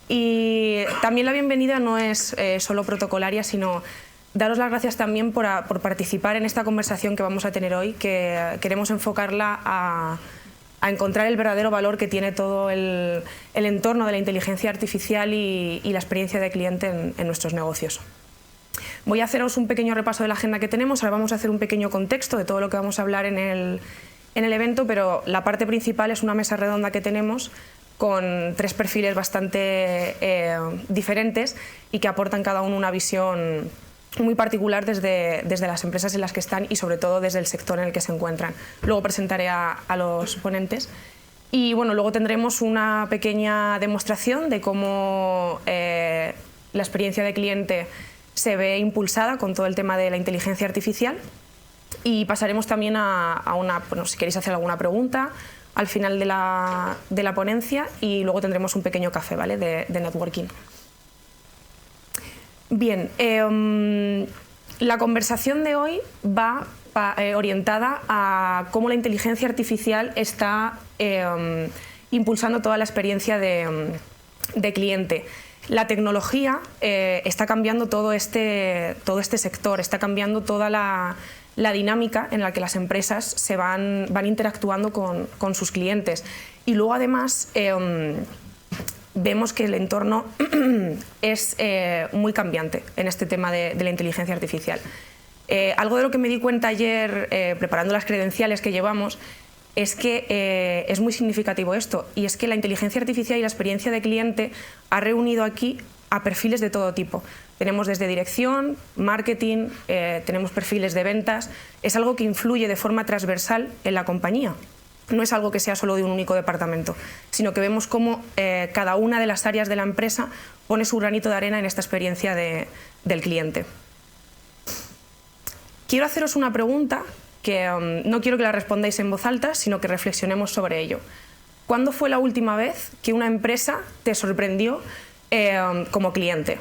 Y también la bienvenida no es solo protocolaria, sino daros las gracias también por participar en esta conversación que vamos a tener hoy, que queremos enfocarla a encontrar el verdadero valor que tiene todo el entorno de la inteligencia artificial y la experiencia de cliente en nuestros negocios. Voy a haceros un pequeño repaso de la agenda que tenemos, ahora vamos a hacer un pequeño contexto de todo lo que vamos a hablar en el evento, pero la parte principal es una mesa redonda que tenemos con 3 perfiles bastante diferentes y que aportan cada uno una visión muy particular desde las empresas en las que están y sobre todo desde el sector en el que se encuentran. Luego presentaré a los ponentes y bueno, luego tendremos una pequeña demostración de cómo la experiencia de cliente se ve impulsada con todo el tema de la inteligencia artificial y pasaremos también a una, bueno, si queréis hacer alguna pregunta al final de la ponencia y luego tendremos un pequeño café, ¿vale? de networking. Bien, la conversación de hoy va orientada a cómo la inteligencia artificial está impulsando toda la experiencia de cliente. La tecnología está cambiando todo este sector, está cambiando toda la dinámica en la que las empresas se van interactuando con sus clientes. Y luego además vemos que el entorno es muy cambiante en este tema de la inteligencia artificial. Algo de lo que me di cuenta ayer preparando las credenciales que llevamos es que es muy significativo esto, y es que la inteligencia artificial y la experiencia de cliente ha reunido aquí a perfiles de todo tipo. Tenemos desde dirección, marketing, tenemos perfiles de ventas. Es algo que influye de forma transversal en la compañía. No es algo que sea solo de un único departamento, sino que vemos cómo cada una de las áreas de la empresa pone su granito de arena en esta experiencia del cliente. Quiero haceros una pregunta que no quiero que la respondáis en voz alta, sino que reflexionemos sobre ello. ¿Cuándo fue la última vez que una empresa te sorprendió como cliente?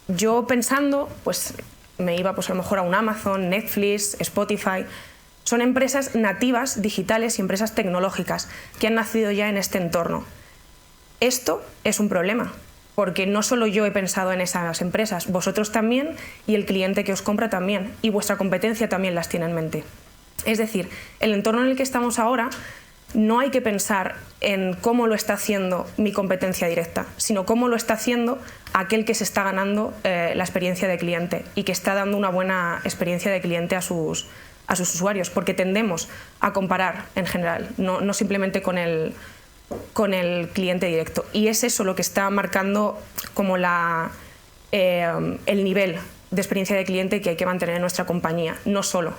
Yo pensando, pues me iba pues, a lo mejor a un Amazon, Netflix, Spotify. Son empresas nativas, digitales y empresas tecnológicas que han nacido ya en este entorno. Esto es un problema, porque no solo yo he pensado en esas empresas, vosotros también y el cliente que os compra también, y vuestra competencia también las tiene en mente. Es decir, el entorno en el que estamos ahora no hay que pensar en cómo lo está haciendo mi competencia directa, sino cómo lo está haciendo aquel que se está ganando la experiencia de cliente y que está dando una buena experiencia de cliente a sus usuarios, porque tendemos a comparar en general, no simplemente con el cliente directo. Y es eso lo que está marcando como el nivel de experiencia de cliente que hay que mantener en nuestra compañía, no solo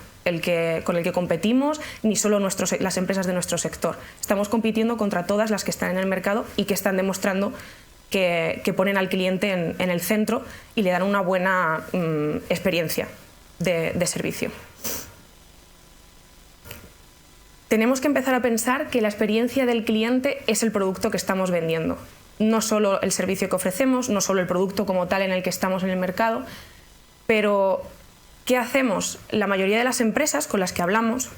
con el que competimos, ni solo las empresas de nuestro sector. Estamos compitiendo contra todas las que están en el mercado y que están demostrando que ponen al cliente en el centro y le dan una buena experiencia de servicio. Tenemos que empezar a pensar que la experiencia del cliente es el producto que estamos vendiendo. No solo el servicio que ofrecemos, no solo el producto como tal en el que estamos en el mercado, pero ¿qué hacemos? La mayoría de las empresas con las que hablamos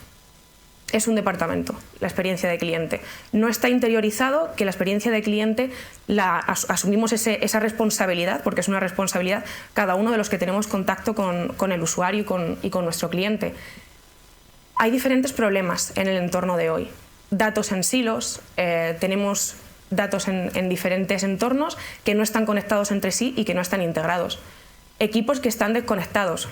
es un departamento, la experiencia de cliente. No está interiorizado que la experiencia de cliente asumimos esa responsabilidad, porque es una responsabilidad cada uno de los que tenemos contacto con el usuario y con nuestro cliente. Hay diferentes problemas en el entorno de hoy. Datos en silos, tenemos datos en diferentes entornos que no están conectados entre sí y que no están integrados. Equipos que están desconectados.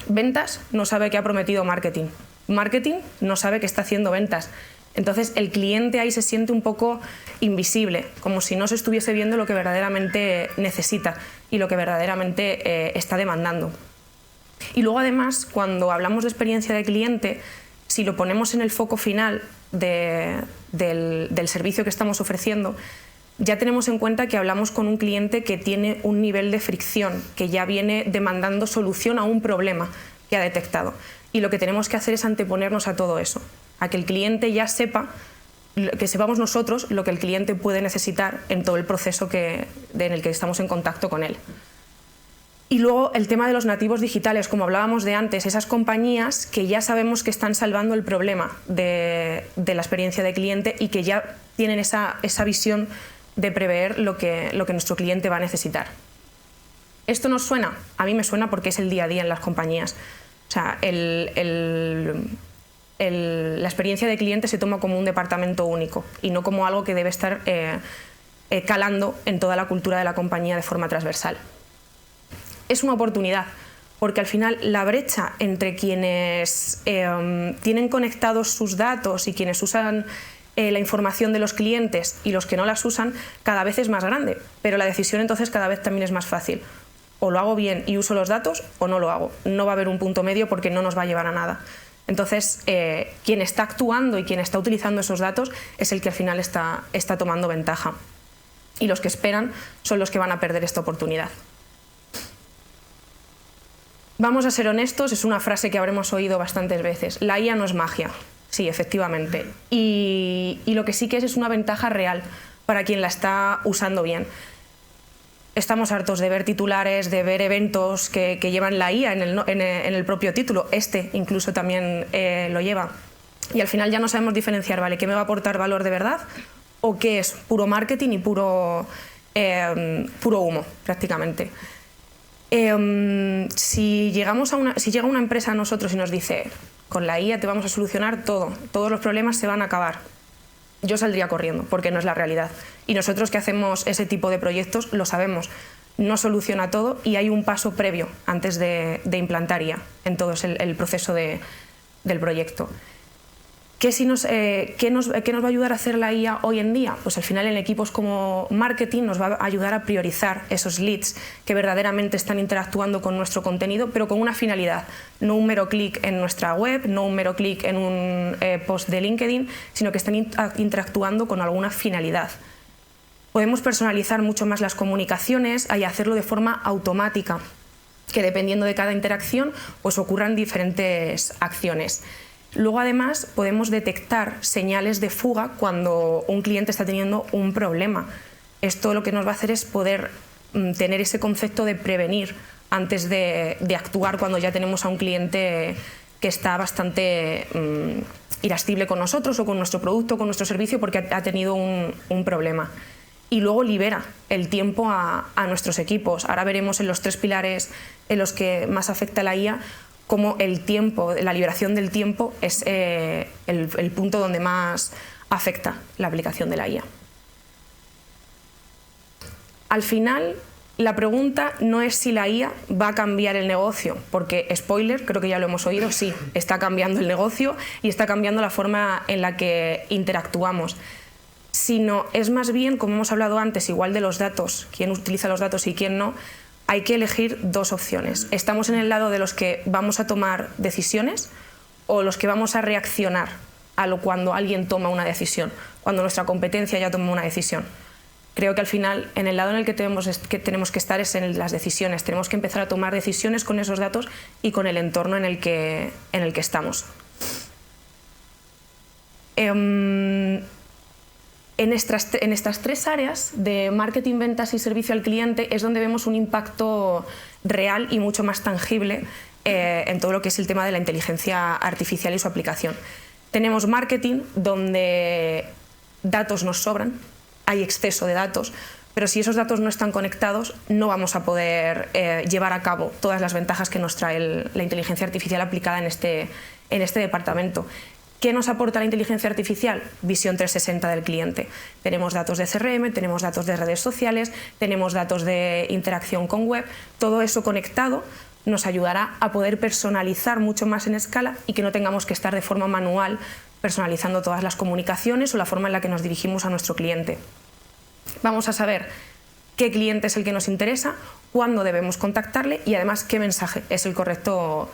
Ventas no sabe qué ha prometido marketing. Marketing no sabe qué está haciendo ventas. Entonces el cliente ahí se siente un poco invisible, como si no se estuviese viendo lo que verdaderamente necesita y lo que verdaderamente está demandando. Y luego además, cuando hablamos de experiencia de cliente, si lo ponemos en el foco final del servicio que estamos ofreciendo, ya tenemos en cuenta que hablamos con un cliente que tiene un nivel de fricción, que ya viene demandando solución a un problema que ha detectado. Y lo que tenemos que hacer es anteponernos a todo eso, a que el cliente ya sepa, que sepamos nosotros lo que el cliente puede necesitar en todo el proceso en el que estamos en contacto con él. Y luego el tema de los nativos digitales, como hablábamos de antes, esas compañías que ya sabemos que están salvando el problema de la experiencia de cliente y que ya tienen esa visión de prever lo que nuestro cliente va a necesitar. ¿Esto nos suena? A mí me suena porque es el día a día en las compañías. O sea, la experiencia de cliente se toma como un departamento único y no como algo que debe estar calando en toda la cultura de la compañía de forma transversal. Es una oportunidad, porque al final la brecha entre quienes tienen conectados sus datos y quienes usan la información de los clientes y los que no las usan cada vez es más grande, pero la decisión entonces cada vez también es más fácil. O lo hago bien y uso los datos o no lo hago. No va a haber un punto medio porque no nos va a llevar a nada. Entonces, quien está actuando y quien está utilizando esos datos es el que al final está tomando ventaja. Y los que esperan son los que van a perder esta oportunidad. Vamos a ser honestos, es una frase que habremos oído bastantes veces. La IA no es magia. Sí, efectivamente. Y lo que sí que es una ventaja real para quien la está usando bien. Estamos hartos de ver titulares, de ver eventos que llevan la IA en el propio título. Incluso también lo lleva. Y al final ya no sabemos diferenciar, ¿vale? ¿Qué me va a aportar valor de verdad? ¿O qué es puro marketing y puro humo, prácticamente? Si llega una empresa a nosotros y nos dice, con la IA te vamos a solucionar todo, todos los problemas se van a acabar, yo saldría corriendo, porque no es la realidad. Y nosotros que hacemos ese tipo de proyectos lo sabemos, no soluciona todo y hay un paso previo antes de implantar IA en todo el proceso del proyecto. ¿Qué nos va a ayudar a hacer la IA hoy en día? Pues al final en equipos como marketing nos va a ayudar a priorizar esos leads que verdaderamente están interactuando con nuestro contenido, pero con una finalidad, no un mero clic en nuestra web, no un mero clic en un post de LinkedIn, sino que están interactuando con alguna finalidad. Podemos personalizar mucho más las comunicaciones y hacerlo de forma automática, que dependiendo de cada interacción pues ocurran diferentes acciones. Luego, además, podemos detectar señales de fuga cuando un cliente está teniendo un problema. Esto lo que nos va a hacer es poder tener ese concepto de prevenir antes de actuar cuando ya tenemos a un cliente que está bastante irascible con nosotros o con nuestro producto, con nuestro servicio, porque ha tenido un problema. Y luego libera el tiempo a nuestros equipos. Ahora veremos en los 3 pilares en los que más afecta la IA cómo el tiempo, la liberación del tiempo es el punto donde más afecta la aplicación de la IA. Al final, la pregunta no es si la IA va a cambiar el negocio, porque, spoiler, creo que ya lo hemos oído, sí, está cambiando el negocio y está cambiando la forma en la que interactuamos, sino es más bien, como hemos hablado antes, igual de los datos, quién utiliza los datos y quién no. Hay que elegir 2 opciones. Estamos en el lado de los que vamos a tomar decisiones o los que vamos a reaccionar cuando alguien toma una decisión, cuando nuestra competencia ya toma una decisión. Creo que al final, en el lado en el que tenemos que estar es en las decisiones. Tenemos que empezar a tomar decisiones con esos datos y con el entorno en el que estamos. En estas 3 áreas de marketing, ventas y servicio al cliente es donde vemos un impacto real y mucho más tangible en todo lo que es el tema de la inteligencia artificial y su aplicación. Tenemos marketing, donde datos nos sobran, hay exceso de datos, pero si esos datos no están conectados no vamos a poder llevar a cabo todas las ventajas que nos trae la inteligencia artificial aplicada en este departamento. ¿Qué nos aporta la inteligencia artificial? Visión 360 del cliente. Tenemos datos de CRM, tenemos datos de redes sociales, tenemos datos de interacción con web. Todo eso conectado nos ayudará a poder personalizar mucho más en escala y que no tengamos que estar de forma manual personalizando todas las comunicaciones o la forma en la que nos dirigimos a nuestro cliente. Vamos a saber qué cliente es el que nos interesa, cuándo debemos contactarle y además qué mensaje es el correcto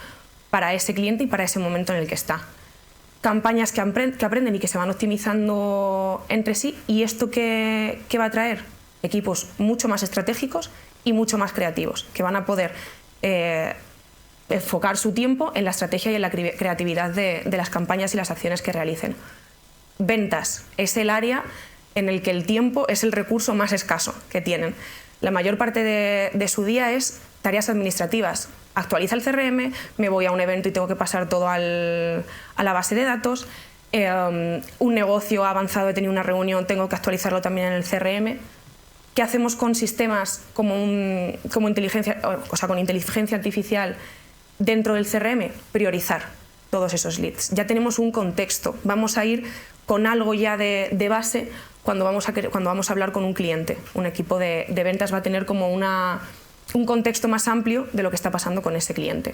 para ese cliente y para ese momento en el que está. Campañas que aprenden y que se van optimizando entre sí. ¿Y esto qué va a traer? Equipos mucho más estratégicos y mucho más creativos, que van a poder enfocar su tiempo en la estrategia y en la creatividad de las campañas y las acciones que realicen. Ventas es el área en el que el tiempo es el recurso más escaso que tienen. La mayor parte de su día es tareas administrativas. Actualiza el CRM, me voy a un evento y tengo que pasar todo a la base de datos. un negocio ha avanzado, he tenido una reunión, tengo que actualizarlo también en el CRM. ¿Qué hacemos con sistemas como con inteligencia artificial dentro del CRM? Priorizar todos esos leads. Ya tenemos un contexto, vamos a ir con algo ya de base cuando vamos a hablar con un cliente. Un equipo de ventas va a tener como un contexto más amplio de lo que está pasando con ese cliente.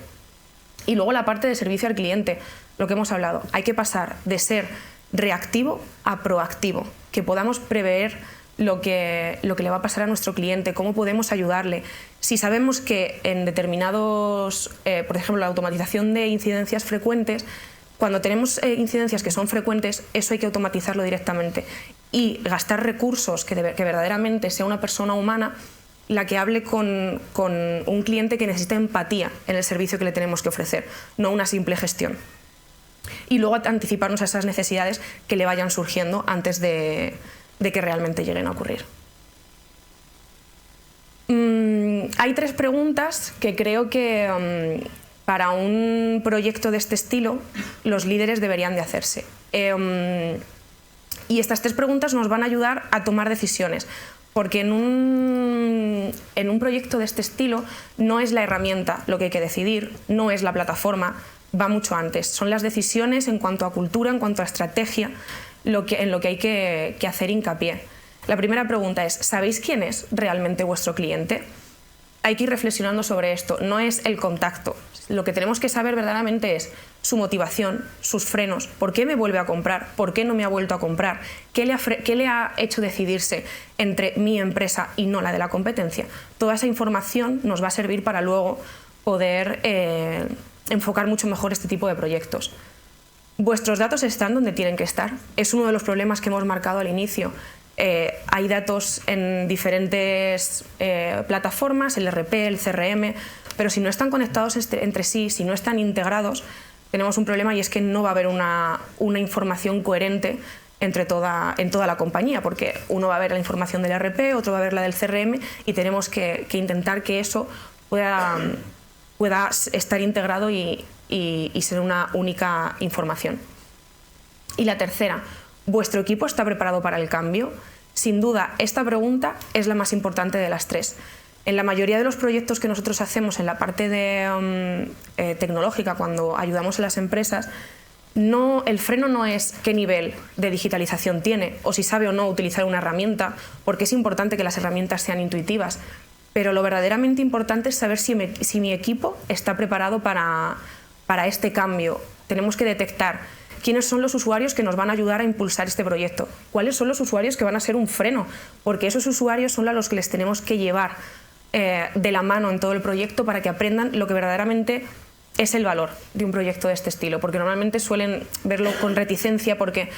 Y luego la parte de servicio al cliente, lo que hemos hablado, hay que pasar de ser reactivo a proactivo, que podamos prever lo que le va a pasar a nuestro cliente, cómo podemos ayudarle. Si sabemos que en determinados, por ejemplo, la automatización de incidencias frecuentes, cuando tenemos incidencias que son frecuentes, eso hay que automatizarlo directamente y gastar recursos que verdaderamente sea una persona humana la que hable con un cliente que necesita empatía en el servicio que le tenemos que ofrecer, no una simple gestión. Y luego anticiparnos a esas necesidades que le vayan surgiendo antes de que realmente lleguen a ocurrir. Hay 3 preguntas que creo que para un proyecto de este estilo los líderes deberían de hacerse. Y estas 3 preguntas nos van a ayudar a tomar decisiones, porque en un proyecto de este estilo no es la herramienta lo que hay que decidir, no es la plataforma, va mucho antes. Son las decisiones en cuanto a cultura, en cuanto a estrategia, en lo que hay que hacer hincapié. La primera pregunta es, ¿sabéis quién es realmente vuestro cliente? Hay que ir reflexionando sobre esto, no es el contacto. Lo que tenemos que saber verdaderamente es su motivación, sus frenos, por qué me vuelve a comprar, por qué no me ha vuelto a comprar, qué le ha hecho decidirse entre mi empresa y no la de la competencia. Toda esa información nos va a servir para luego poder enfocar mucho mejor este tipo de proyectos. Vuestros datos están donde tienen que estar. Es uno de los problemas que hemos marcado al inicio. Hay datos en diferentes plataformas, el RP, el CRM, pero si no están conectados entre sí, si no están integrados, tenemos un problema y es que no va a haber una información coherente en toda la compañía, porque uno va a ver la información del RP, otro va a ver la del CRM y tenemos que intentar que eso pueda estar integrado y ser una única información. Y la tercera, ¿vuestro equipo está preparado para el cambio? Sin duda, esta pregunta es la más importante de las 3. En la mayoría de los proyectos que nosotros hacemos en la parte tecnológica, cuando ayudamos a las empresas, el freno no es qué nivel de digitalización tiene o si sabe o no utilizar una herramienta, porque es importante que las herramientas sean intuitivas, pero lo verdaderamente importante es saber si mi equipo está preparado para este cambio. Tenemos que detectar quiénes son los usuarios que nos van a ayudar a impulsar este proyecto, cuáles son los usuarios que van a ser un freno, porque esos usuarios son a los que les tenemos que llevar de la mano en todo el proyecto para que aprendan lo que verdaderamente es el valor de un proyecto de este estilo, porque normalmente suelen verlo con reticencia porque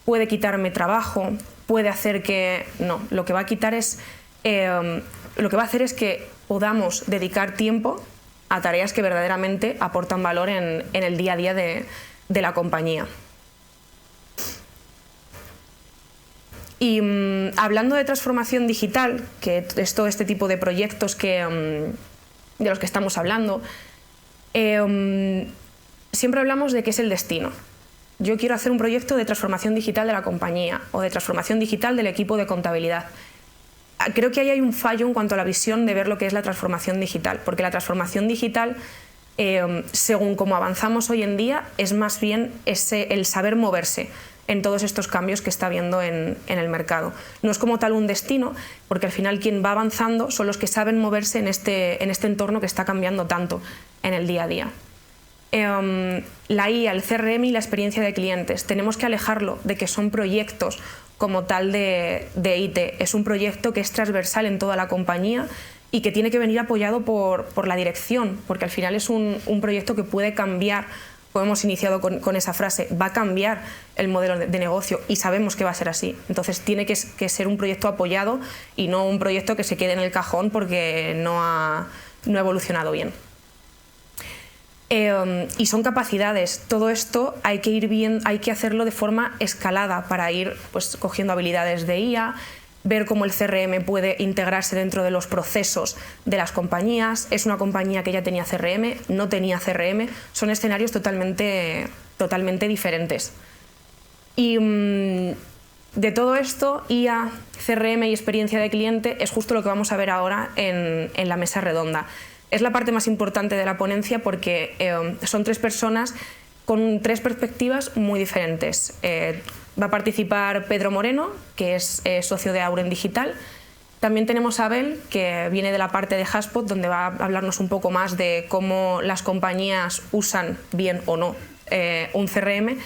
puede quitarme trabajo, puede hacer que... No, lo que va a quitar es... lo que va a hacer es que podamos dedicar tiempo a tareas que verdaderamente aportan valor en el día a día de la compañía. Y hablando de transformación digital, que es todo este tipo de proyectos de los que estamos hablando, siempre hablamos de qué es el destino. Yo quiero hacer un proyecto de transformación digital de la compañía o de transformación digital del equipo de contabilidad. Creo que ahí hay un fallo en cuanto a la visión de ver lo que es la transformación digital, porque la transformación digital, según cómo avanzamos hoy en día, es más bien el saber moverse en todos estos cambios que está habiendo en el mercado. No es como tal un destino, porque al final quien va avanzando son los que saben moverse en este entorno que está cambiando tanto en el día a día. La IA, el CRM y la experiencia de clientes, tenemos que alejarlo de que son proyectos como tal de IT. Es un proyecto que es transversal en toda la compañía y que tiene que venir apoyado por la dirección, porque al final es un proyecto que puede cambiar, como hemos iniciado con esa frase, va a cambiar el modelo de negocio y sabemos que va a ser así. Entonces tiene que ser un proyecto apoyado y no un proyecto que se quede en el cajón porque no ha evolucionado bien. Y son capacidades. Todo esto hay que hacerlo de forma escalada para ir pues, cogiendo habilidades de IA, ver cómo el CRM puede integrarse dentro de los procesos de las compañías. Es una compañía que ya tenía CRM, no tenía CRM, son escenarios totalmente diferentes. Y de todo esto, IA, CRM y experiencia de cliente es justo lo que vamos a ver ahora en la mesa redonda. Es la parte más importante de la ponencia porque son 3 personas con 3 perspectivas muy diferentes. Va a participar Pedro Moreno, que es socio de Auren Digital. También tenemos a Abel, que viene de la parte de HubSpot, donde va a hablarnos un poco más de cómo las compañías usan bien o no un CRM.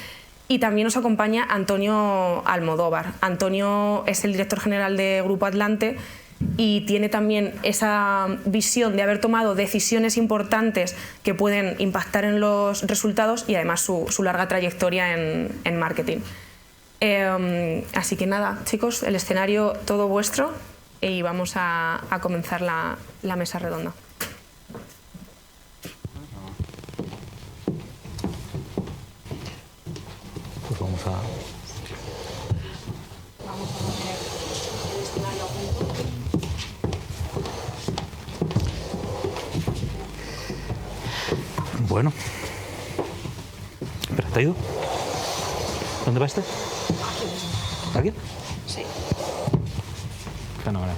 Y también nos acompaña Antonio Almodóvar. Antonio es el director general de Grupo Atlante y tiene también esa visión de haber tomado decisiones importantes que pueden impactar en los resultados y además su larga trayectoria en marketing. Así que nada, chicos, el escenario todo vuestro y vamos a comenzar la mesa redonda. Pues vamos a poner el escenario junto. Bueno. Espera, ¿te ha ido? ¿Dónde va este? ¿Aquí? Sí. Fenomenal.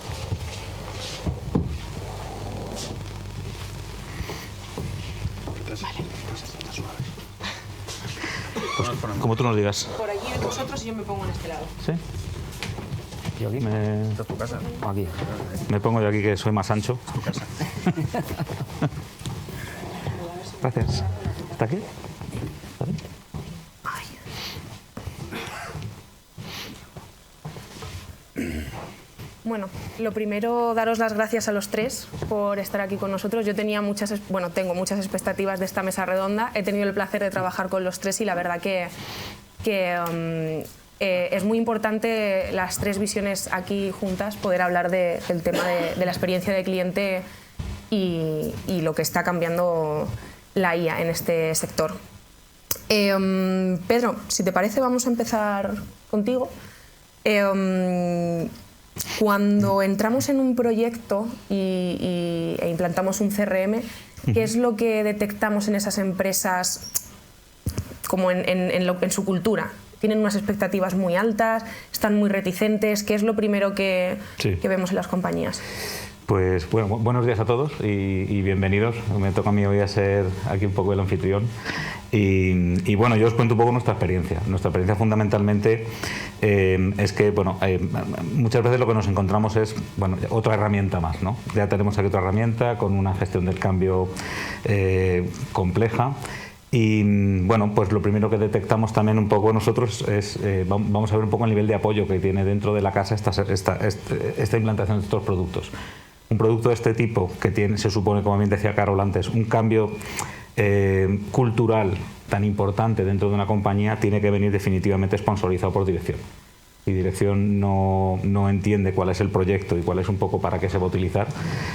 Vale. Pues, como tú nos digas. Por allí vosotros y yo me pongo en este lado. ¿Sí? ¿Yo aquí? ¿Esta es tu casa? Aquí. Me pongo yo aquí que soy más ancho. Tu casa. Gracias. ¿Está aquí? ¿Está bien? Bueno, lo primero, daros las gracias a los 3 por estar aquí con nosotros. Yo tengo muchas expectativas de esta mesa redonda. He tenido el placer de trabajar con los 3 y la verdad que es muy importante las 3 visiones aquí juntas, poder hablar del tema de la experiencia de cliente y lo que está cambiando la IA en este sector. Pedro, si te parece, vamos a empezar contigo. Cuando entramos en un proyecto e implantamos un CRM, ¿qué es lo que detectamos en esas empresas como en su cultura? ¿Tienen unas expectativas muy altas? ¿Están muy reticentes? ¿Qué es lo primero que vemos en las compañías? Pues bueno, buenos días a todos y bienvenidos. Me toca a mí hoy a ser aquí un poco el anfitrión. Y bueno, yo os cuento un poco nuestra experiencia. Nuestra experiencia fundamentalmente es que muchas veces lo que nos encontramos es otra herramienta más, ¿no? Ya tenemos aquí otra herramienta con una gestión del cambio compleja. Y bueno, pues lo primero que detectamos también un poco nosotros es, vamos a ver un poco el nivel de apoyo que tiene dentro de la casa esta implantación de estos productos. Un producto de este tipo que tiene, se supone, como bien decía Carol antes, un cambio cultural tan importante dentro de una compañía, tiene que venir definitivamente sponsorizado por dirección. Si dirección no entiende cuál es el proyecto y cuál es un poco para qué se va a utilizar,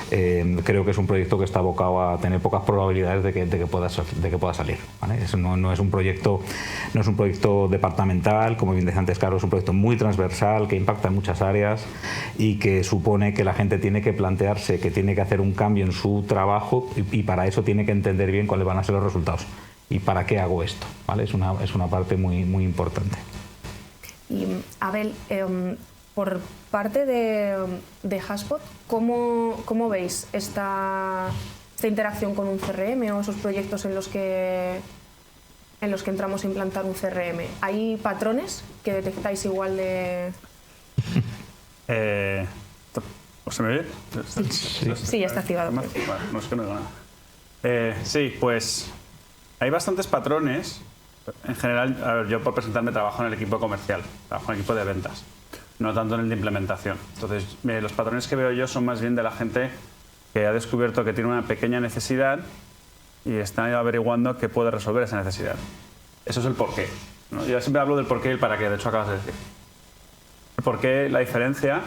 creo que es un proyecto que está abocado a tener pocas probabilidades de que pueda salir, ¿vale? Eso no es un proyecto departamental, como bien decía antes Carlos, es un proyecto muy transversal que impacta en muchas áreas y que supone que la gente tiene que plantearse que tiene que hacer un cambio en su trabajo y para eso tiene que entender bien cuáles van a ser los resultados y para qué hago esto, ¿vale? Es una parte muy, muy importante. Y Abel, por parte de HubSpot, ¿cómo veis esta interacción con un CRM o esos proyectos en los que entramos a implantar un CRM? ¿Hay patrones que detectáis igual de...? ¿Se me oye? Sí, ya está activado. Bueno, no es que no digo nada. Sí, pues hay bastantes patrones. En general, a ver, yo por presentarme trabajo en el equipo comercial, trabajo en el equipo de ventas, no tanto en el de implementación. Entonces, los patrones que veo yo son más bien de la gente que ha descubierto que tiene una pequeña necesidad y está averiguando qué puede resolver esa necesidad. Eso es el porqué, ¿no? Yo siempre hablo del porqué y el para qué, de hecho acabas de decir. El porqué, la diferencia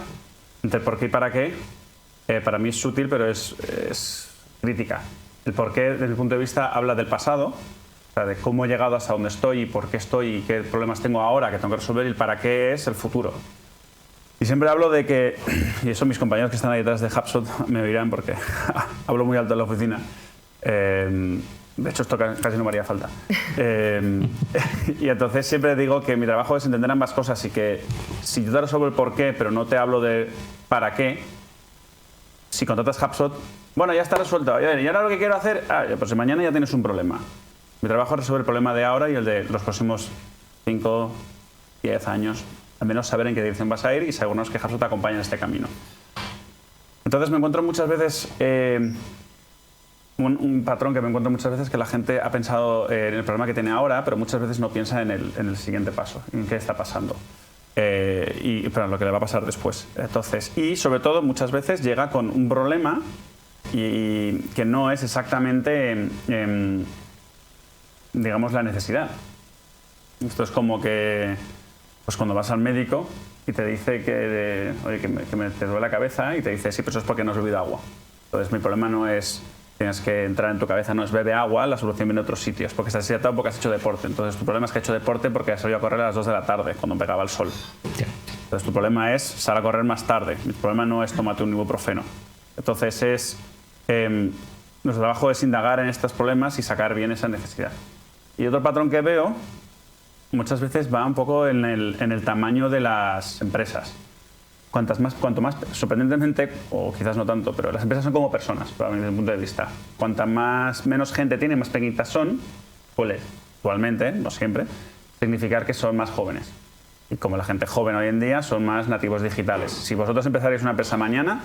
entre el porqué y para qué, para mí es sutil, pero es crítica. El porqué, desde mi punto de vista, habla del pasado, o sea, de cómo he llegado hasta donde estoy y por qué estoy y qué problemas tengo ahora que tengo que resolver y el para qué es el futuro. Y siempre hablo de que, y eso mis compañeros que están ahí detrás de HubSpot me dirán porque hablo muy alto en la oficina, De hecho, esto casi no me haría falta. Y entonces siempre digo que mi trabajo es entender ambas cosas y que si yo te resuelvo el por qué, pero no te hablo de para qué, si contratas HubSpot, bueno, ya está resuelto. Y ahora lo que quiero hacer, pues mañana ya tienes un problema. Mi trabajo es resolver el problema de ahora y el de los próximos 5, 10 años. Al menos saber en qué dirección vas a ir y asegurarnos que HubSpot te acompaña en este camino. Entonces me encuentro muchas veces, un patrón que me encuentro muchas veces, que la gente ha pensado en el problema que tiene ahora, pero muchas veces no piensa en el siguiente paso, en qué está pasando. Pero lo que le va a pasar después. Entonces, y sobre todo muchas veces llega con un problema y que no es exactamente, digamos, la necesidad. Esto es como que, pues cuando vas al médico y te dice que te duele la cabeza y te dice, sí, pero eso es porque no has bebido agua. Entonces mi problema no es, tienes que entrar en tu cabeza, no es bebe agua, la solución viene de otros sitios, porque estás hidratado porque has hecho deporte. Entonces tu problema es que has hecho deporte porque has salido a correr a las 2 de la tarde, cuando pegaba el sol. Yeah. Entonces tu problema es sal a correr más tarde. Mi problema no es tómate un ibuprofeno. Entonces nuestro trabajo es indagar en estos problemas y sacar bien esa necesidad. Y otro patrón que veo muchas veces va un poco en el tamaño de las empresas. Cuanto más, sorprendentemente, o quizás no tanto, pero las empresas son como personas, para mí, desde mi punto de vista. Cuanta menos gente tiene, más pequeñitas son, suele, actualmente, no siempre, significar que son más jóvenes. Y como la gente joven hoy en día son más nativos digitales. Si vosotros empezaréis una empresa mañana,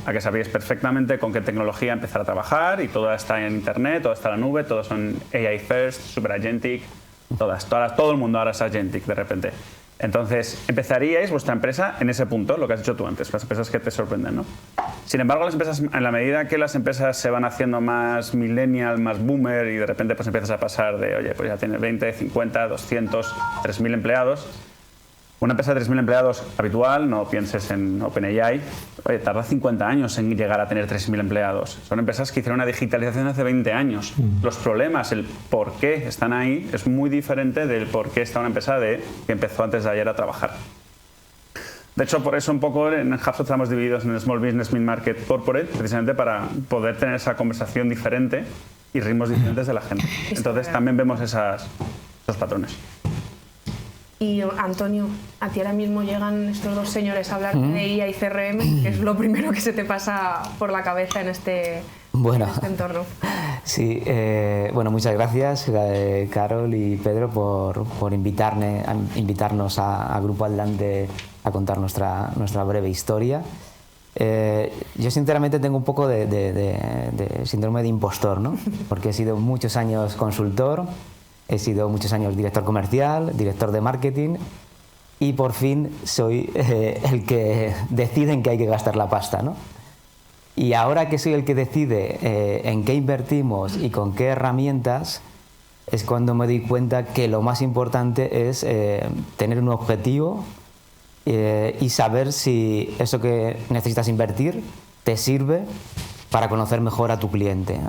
a que sabéis perfectamente con qué tecnología empezar a trabajar, y todo está en internet, todo está en la nube, todos son AI first, super agentic, todo el mundo ahora es agentic de repente. Entonces, empezaríais vuestra empresa en ese punto, lo que has dicho tú antes, las empresas que te sorprenden, ¿no? Sin embargo, las empresas, en la medida que las empresas se van haciendo más millennial, más boomer, y de repente pues empiezas a pasar de, oye, pues ya tienes 20, 50, 200, 3.000 empleados. Una empresa de 3.000 empleados habitual, no pienses en OpenAI, oye, tarda 50 años en llegar a tener 3.000 empleados. Son empresas que hicieron una digitalización hace 20 años. Los problemas, el por qué están ahí, es muy diferente del por qué está una empresa que empezó antes de ayer a trabajar. De hecho, por eso un poco en HubSpot estamos divididos en Small Business, Mid Market, Corporate, precisamente para poder tener esa conversación diferente y ritmos diferentes de la gente. Entonces también vemos esos patrones. Y Antonio, a ti ahora mismo llegan estos dos señores a hablar de IA y CRM, que es lo primero que se te pasa por la cabeza en este entorno. Sí, bueno, muchas gracias Carol y Pedro por invitarnos a Grupo Atlante a contar nuestra breve historia. Yo sinceramente tengo un poco de síndrome de impostor, ¿no? Porque he sido muchos años consultor, he sido muchos años director comercial, director de marketing, y por fin soy el que decide en qué hay que gastar la pasta, ¿no? Y ahora que soy el que decide en qué invertimos y con qué herramientas, es cuando me doy cuenta que lo más importante es tener un objetivo y saber si eso que necesitas invertir te sirve para conocer mejor a tu cliente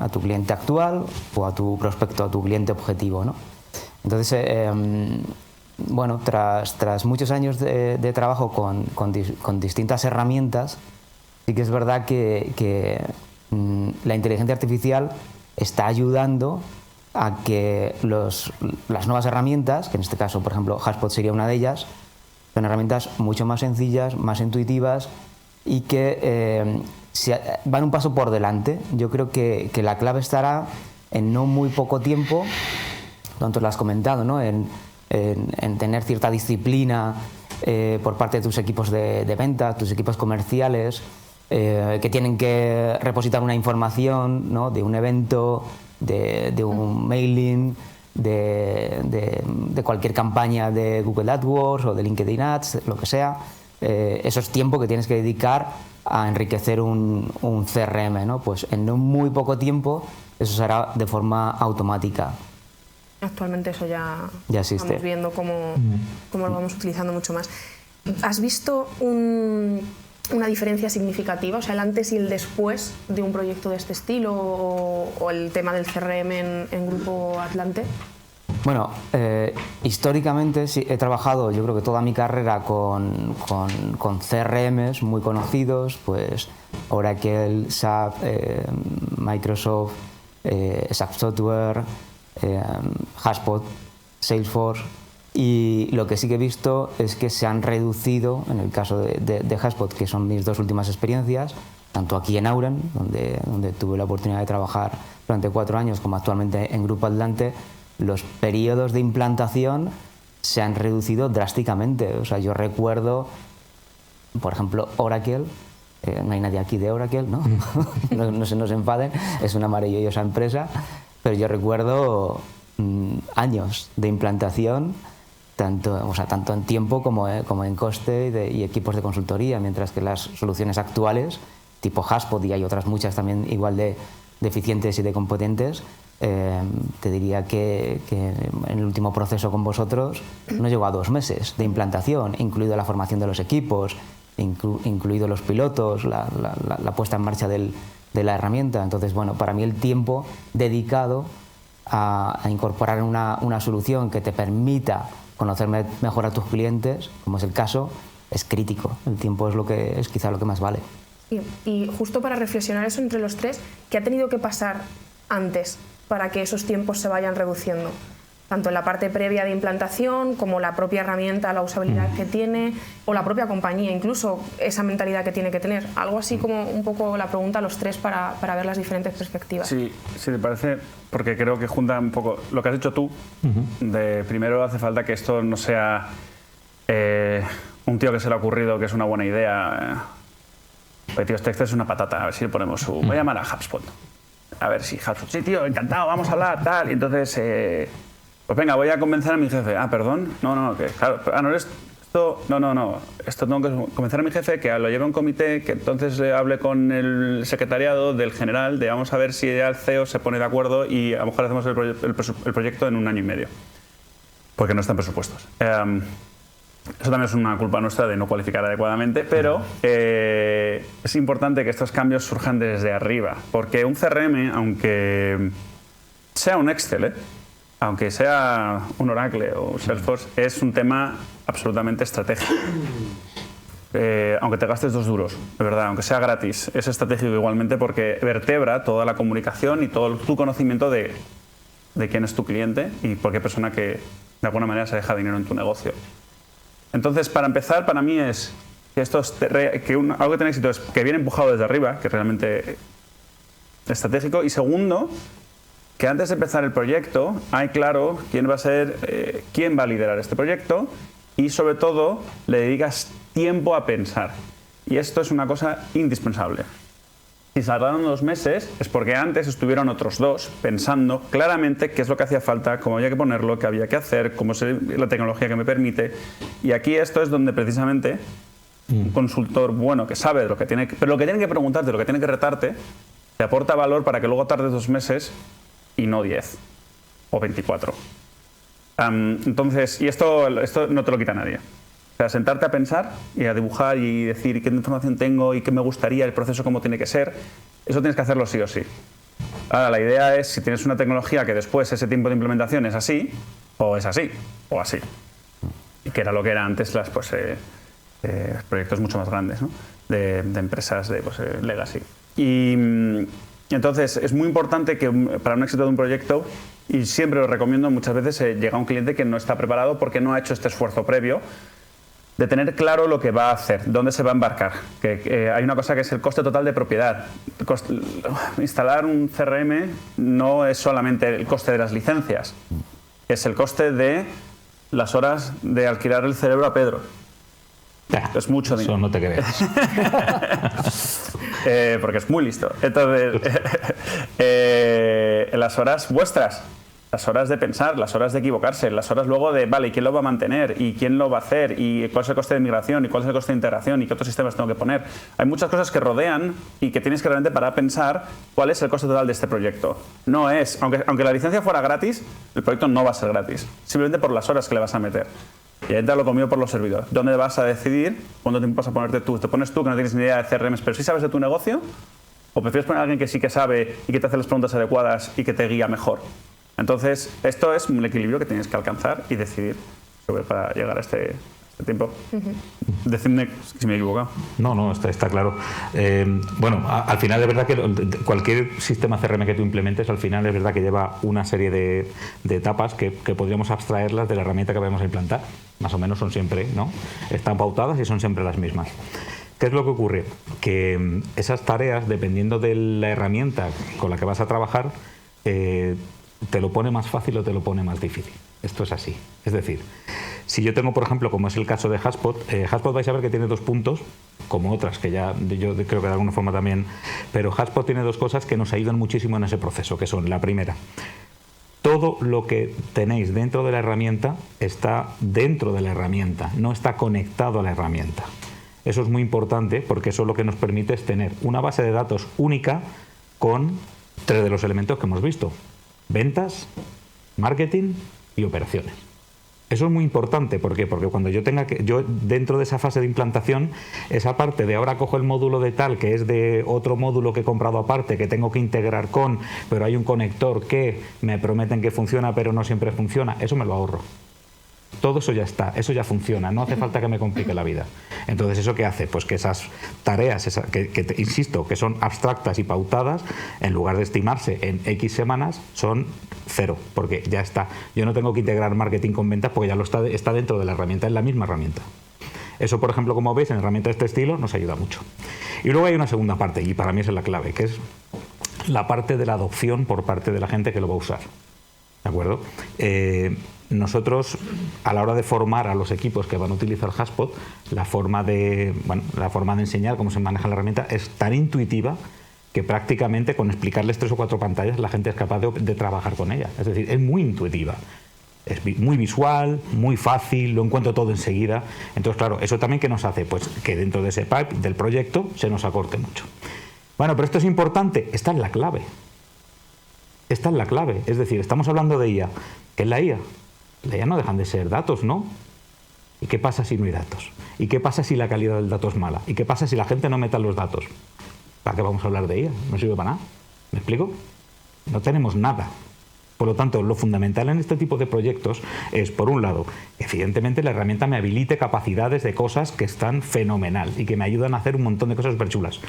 actual o a tu prospecto, a tu cliente objetivo, ¿no? Entonces, bueno, tras muchos años de trabajo con distintas herramientas, sí que es verdad que la inteligencia artificial está ayudando a que las nuevas herramientas, que en este caso, por ejemplo, HubSpot sería una de ellas, son herramientas mucho más sencillas, más intuitivas y que van un paso por delante. Yo creo que la clave estará en no muy poco tiempo, tanto lo has comentado, ¿no? en tener cierta disciplina por parte de tus equipos de venta, tus equipos comerciales, que tienen que repositar una información, ¿no? De un evento, de un mailing, de cualquier campaña de Google AdWords o de LinkedIn Ads, lo que sea. Eso es tiempo que tienes que dedicar a enriquecer un CRM, ¿no? Pues en no muy poco tiempo eso se hará de forma automática. Actualmente eso ya existe. Estamos viendo cómo lo vamos utilizando mucho más. ¿Has visto una diferencia significativa, o sea, el antes y el después de un proyecto de este estilo o el tema del CRM en Grupo Atlante? Bueno, históricamente sí, he trabajado, yo creo que toda mi carrera con CRMs muy conocidos, pues Oracle, SAP, Microsoft, SAP Software, HubSpot, Salesforce. Y lo que sí que he visto es que se han reducido, en el caso de HubSpot, que son mis 2 últimas experiencias, tanto aquí en Auren, donde tuve la oportunidad de trabajar durante 4 años, como actualmente en Grupo Atlante, los periodos de implantación se han reducido drásticamente. O sea, yo recuerdo, por ejemplo, Oracle, no hay nadie aquí de Oracle, ¿no? No se nos enfaden, es una maravillosa empresa, pero yo recuerdo años de implantación, tanto en tiempo como en coste y equipos de consultoría, mientras que las soluciones actuales, tipo HubSpot, y hay otras muchas también igual de eficientes y de competentes, te diría que en el último proceso con vosotros no llegó a 2 meses de implantación, incluido la formación de los equipos, incluido los pilotos, la puesta en marcha de la herramienta. Entonces, bueno, para mí el tiempo dedicado a incorporar una solución que te permita conocer mejor a tus clientes, como es el caso, es crítico. El tiempo es quizá lo que más vale. Sí. Y justo para reflexionar eso entre los 3, ¿qué ha tenido que pasar antes para que esos tiempos se vayan reduciendo? Tanto en la parte previa de implantación, como la propia herramienta, la usabilidad que tiene, o la propia compañía, incluso esa mentalidad que tiene que tener. Algo así como un poco la pregunta a los 3 para ver las diferentes perspectivas. Sí, si te parece, porque creo que junta un poco lo que has dicho tú, de primero hace falta que esto no sea un tío que se le ha ocurrido que es una buena idea. Oye, tío, este es una patata, a ver si le ponemos voy a llamar a HubSpot. A ver si HubSpot, sí, tío, encantado, vamos a hablar, tal. Y entonces, pues venga, voy a convencer a mi jefe. Ah, perdón, no, que claro, no eres esto, no, esto tengo que convencer a mi jefe que lo lleve a un comité, que entonces hable con el secretariado del general, de vamos a ver si el CEO se pone de acuerdo y a lo mejor hacemos el proyecto en 1 año y medio. Porque no están presupuestos. Eso también es una culpa nuestra de no cualificar adecuadamente, pero es importante que estos cambios surjan desde arriba, porque un CRM, aunque sea un Excel, aunque sea un Oracle o Salesforce, es un tema absolutamente estratégico. Aunque te gastes 2 duros, de verdad, aunque sea gratis, es estratégico igualmente porque vertebra toda la comunicación y todo tu conocimiento de quién es tu cliente y por qué persona que de alguna manera se deja dinero en tu negocio. Entonces, para empezar, para mí es que algo que tiene éxito es que viene empujado desde arriba, que es realmente estratégico. Y segundo, que antes de empezar el proyecto hay claro quién va a liderar este proyecto y sobre todo le dedicas tiempo a pensar. Y esto es una cosa indispensable. Si tardaron 2 meses es porque antes estuvieron otros 2 pensando claramente qué es lo que hacía falta, cómo había que ponerlo, qué había que hacer, cómo es la tecnología que me permite. Y aquí esto es donde precisamente un consultor bueno que sabe de lo que tiene, pero lo que tiene que preguntarte, lo que tiene que retarte, te aporta valor para que luego tardes 2 meses y no 10 o 24. Entonces, y esto no te lo quita nadie. O sea, sentarte a pensar y a dibujar y decir qué información tengo y qué me gustaría, el proceso cómo tiene que ser, eso tienes que hacerlo sí o sí. Ahora, la idea es si tienes una tecnología que después ese tiempo de implementación es así, o es así, o así. Y que era lo que era antes proyectos mucho más grandes, ¿no? de empresas de legacy. Y entonces es muy importante que para un éxito de un proyecto, y siempre lo recomiendo, muchas veces llega un cliente que no está preparado porque no ha hecho este esfuerzo previo, de tener claro lo que va a hacer, dónde se va a embarcar. Hay una cosa que es el coste total de propiedad. Instalar un CRM no es solamente el coste de las licencias, es el coste de las horas de alquilar el cerebro a Pedro. Es mucho dinero. Eso no te creas. Porque es muy listo. Entonces, las horas vuestras, las horas de pensar, las horas de equivocarse, las horas luego de, vale, ¿y quién lo va a mantener? ¿Y quién lo va a hacer? ¿Y cuál es el coste de migración? ¿Y cuál es el coste de integración? ¿Y qué otros sistemas tengo que poner? Hay muchas cosas que rodean y que tienes que realmente parar a pensar cuál es el coste total de este proyecto. No es, aunque la licencia fuera gratis, el proyecto no va a ser gratis, simplemente por las horas que le vas a meter. Y ahí entra lo comido por los servidores. ¿Dónde vas a decidir cuánto tiempo vas a ponerte tú? ¿Te pones tú que no tienes ni idea de CRMs, pero sí sabes de tu negocio? ¿O prefieres poner a alguien que sí que sabe y que te hace las preguntas adecuadas y que te guía mejor? Entonces, esto es un equilibrio que tienes que alcanzar y decidir para llegar a este tiempo. Decidme si me he equivocado. No, está claro. Bueno, al final es verdad que cualquier sistema CRM que tú implementes, al final es verdad que lleva una serie de etapas que podríamos abstraerlas de la herramienta que vamos a implantar. Más o menos son siempre, ¿no? Están pautadas y son siempre las mismas. ¿Qué es lo que ocurre? Que esas tareas, dependiendo de la herramienta con la que vas a trabajar, te lo pone más fácil o te lo pone más difícil. Esto es así. Es decir, si yo tengo, por ejemplo, como es el caso de HubSpot, HubSpot vais a ver que tiene 2 puntos, como otras que ya yo creo que de alguna forma también, pero HubSpot tiene 2 cosas que nos ayudan muchísimo en ese proceso, que son, la primera, todo lo que tenéis dentro de la herramienta está dentro de la herramienta, no está conectado a la herramienta. Eso es muy importante porque eso lo que nos permite es tener una base de datos única con 3 de los elementos que hemos visto: ventas, marketing y operaciones. Eso es muy importante. ¿Por qué? Porque cuando yo dentro de esa fase de implantación, esa parte de ahora cojo el módulo de tal, que es de otro módulo que he comprado aparte, que tengo que integrar con, pero hay un conector que me prometen que funciona, pero no siempre funciona, eso me lo ahorro. Todo eso ya está, eso ya funciona, no hace falta que me complique la vida. Entonces, ¿eso qué hace? Pues que esas tareas, insisto, que son abstractas y pautadas, en lugar de estimarse en X semanas, son 0, porque ya está. Yo no tengo que integrar marketing con ventas porque ya está dentro de la herramienta, es la misma herramienta. Eso, por ejemplo, como veis, en herramientas de este estilo nos ayuda mucho. Y luego hay una segunda parte, y para mí esa es la clave, que es la parte de la adopción por parte de la gente que lo va a usar. ¿De acuerdo? Nosotros, a la hora de formar a los equipos que van a utilizar HubSpot, la forma de enseñar cómo se maneja la herramienta es tan intuitiva que prácticamente con explicarles 3 o 4 pantallas la gente es capaz de trabajar con ella. Es decir, es muy intuitiva. Es muy visual, muy fácil, lo encuentro todo enseguida. Entonces, claro, ¿eso también qué nos hace? Pues que dentro de ese pipe del proyecto se nos acorte mucho. Bueno, pero esto es importante, esta es la clave. Esta es la clave. Es decir, estamos hablando de IA. ¿Qué es la IA? La IA no dejan de ser datos, ¿no? ¿Y qué pasa si no hay datos? ¿Y qué pasa si la calidad del dato es mala? ¿Y qué pasa si la gente no meta los datos? ¿Para qué vamos a hablar de IA? No sirve para nada. ¿Me explico? No tenemos nada. Por lo tanto, lo fundamental en este tipo de proyectos es, por un lado, evidentemente la herramienta me habilite capacidades de cosas que están fenomenal y que me ayudan a hacer un montón de cosas súper chulas.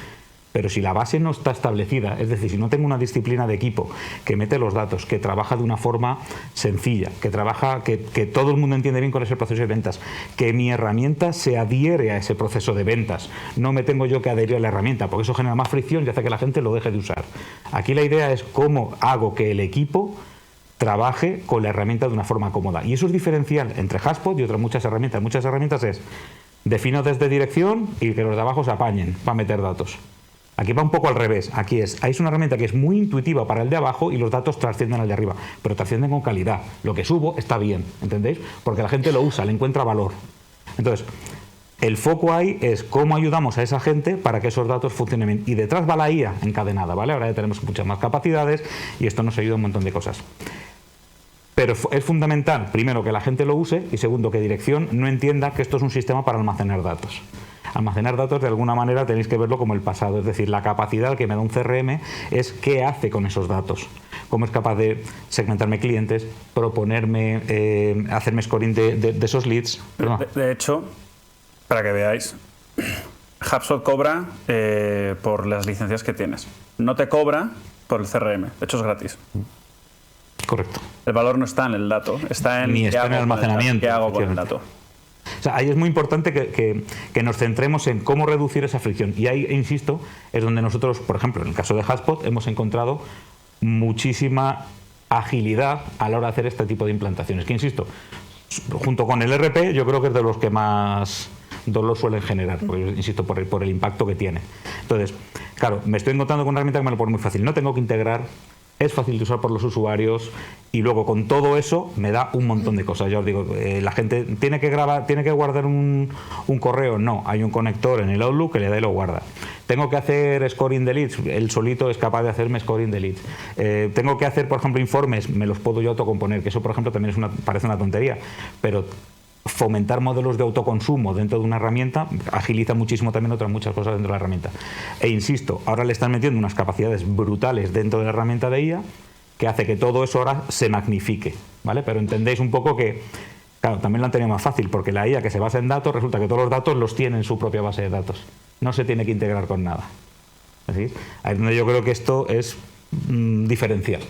Pero si la base no está establecida, es decir, si no tengo una disciplina de equipo que mete los datos, que trabaja de una forma sencilla, que todo el mundo entiende bien cuál es el proceso de ventas, que mi herramienta se adhiere a ese proceso de ventas, no me tengo yo que adherir a la herramienta, porque eso genera más fricción y hace que la gente lo deje de usar. Aquí la idea es cómo hago que el equipo trabaje con la herramienta de una forma cómoda. Y eso es diferencial entre HubSpot y otras muchas herramientas. Muchas herramientas es defino desde dirección y que los de abajo se apañen para meter datos. Aquí va un poco al revés. Aquí es una herramienta que es muy intuitiva para el de abajo y los datos trascienden al de arriba, pero trascienden con calidad. Lo que subo está bien, ¿entendéis? Porque la gente lo usa, le encuentra valor. Entonces, el foco ahí es cómo ayudamos a esa gente para que esos datos funcionen bien. Y detrás va la IA encadenada, ¿vale? Ahora ya tenemos muchas más capacidades y esto nos ayuda a un montón de cosas. Pero es fundamental, primero, que la gente lo use y segundo, que dirección no entienda que esto es un sistema para almacenar datos. Almacenar datos, de alguna manera, tenéis que verlo como el pasado. Es decir, la capacidad que me da un CRM es qué hace con esos datos. Cómo es capaz de segmentarme clientes, proponerme, hacerme scoring de esos leads. De hecho, para que veáis, HubSpot cobra por las licencias que tienes. No te cobra por el CRM. De hecho, es gratis. Correcto. El valor no está en el dato, está en ni está en el almacenamiento. ¿Qué hago con el dato? O sea, ahí es muy importante que nos centremos en cómo reducir esa fricción. Y ahí, insisto, es donde nosotros, por ejemplo, en el caso de HubSpot, hemos encontrado muchísima agilidad a la hora de hacer este tipo de implantaciones. Que, insisto, junto con el ERP, yo creo que es de los que más dolor suelen generar, porque, insisto, por el impacto que tiene. Entonces, claro, me estoy encontrando con una herramienta que me lo pone muy fácil. No tengo que integrar, es fácil de usar por los usuarios y luego con todo eso me da un montón de cosas. Ya os digo, la gente tiene que guardar un correo. No, hay un conector en el Outlook que le da y lo guarda. Tengo que hacer scoring de leads, él solito es capaz de hacerme scoring de leads. Tengo que hacer, por ejemplo, informes, me los puedo yo autocomponer, que eso, por ejemplo, también parece una tontería, pero fomentar modelos de autoconsumo dentro de una herramienta agiliza muchísimo también otras muchas cosas dentro de la herramienta. E insisto, ahora le están metiendo unas capacidades brutales dentro de la herramienta de IA que hace que todo eso ahora se magnifique, ¿vale? Pero entendéis un poco que Claro, también lo han tenido más fácil, porque la IA que se basa en datos, resulta que todos los datos los tiene en su propia base de datos. No se tiene que integrar con nada. Es decir, ahí es donde yo creo que esto es diferencial.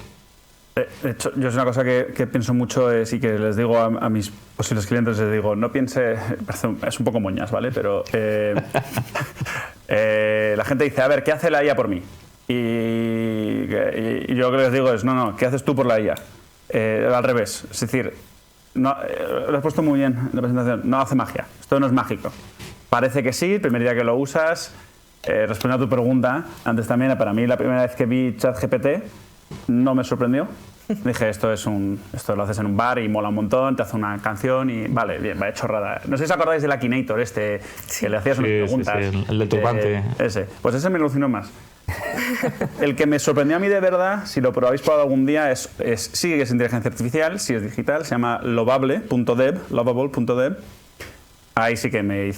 De hecho, yo es una cosa que pienso mucho y que les digo a mis posibles clientes, les digo, no piense, es un poco moñas, ¿vale? Pero la gente dice, a ver, ¿qué hace la IA por mí? Y yo lo que les digo es, no, ¿qué haces tú por la IA? Al revés, es decir, no, lo has puesto muy bien en la presentación, no hace magia, esto no es mágico. Parece que sí, el primer día que lo usas, respondiendo a tu pregunta, antes también, para mí la primera vez que vi ChatGPT, no me sorprendió. Dije, esto lo haces en un bar y mola un montón, te hace una canción y vale, bien, vaya chorrada. No sé si os acordáis del Akinator que le hacías unas preguntas. Sí, el del turbante. Pues ese me alucinó más. El que me sorprendió a mí de verdad, si lo habéis probado algún día, sí que es inteligencia artificial, sí es digital, se llama lovable.dev. Ahí sí que me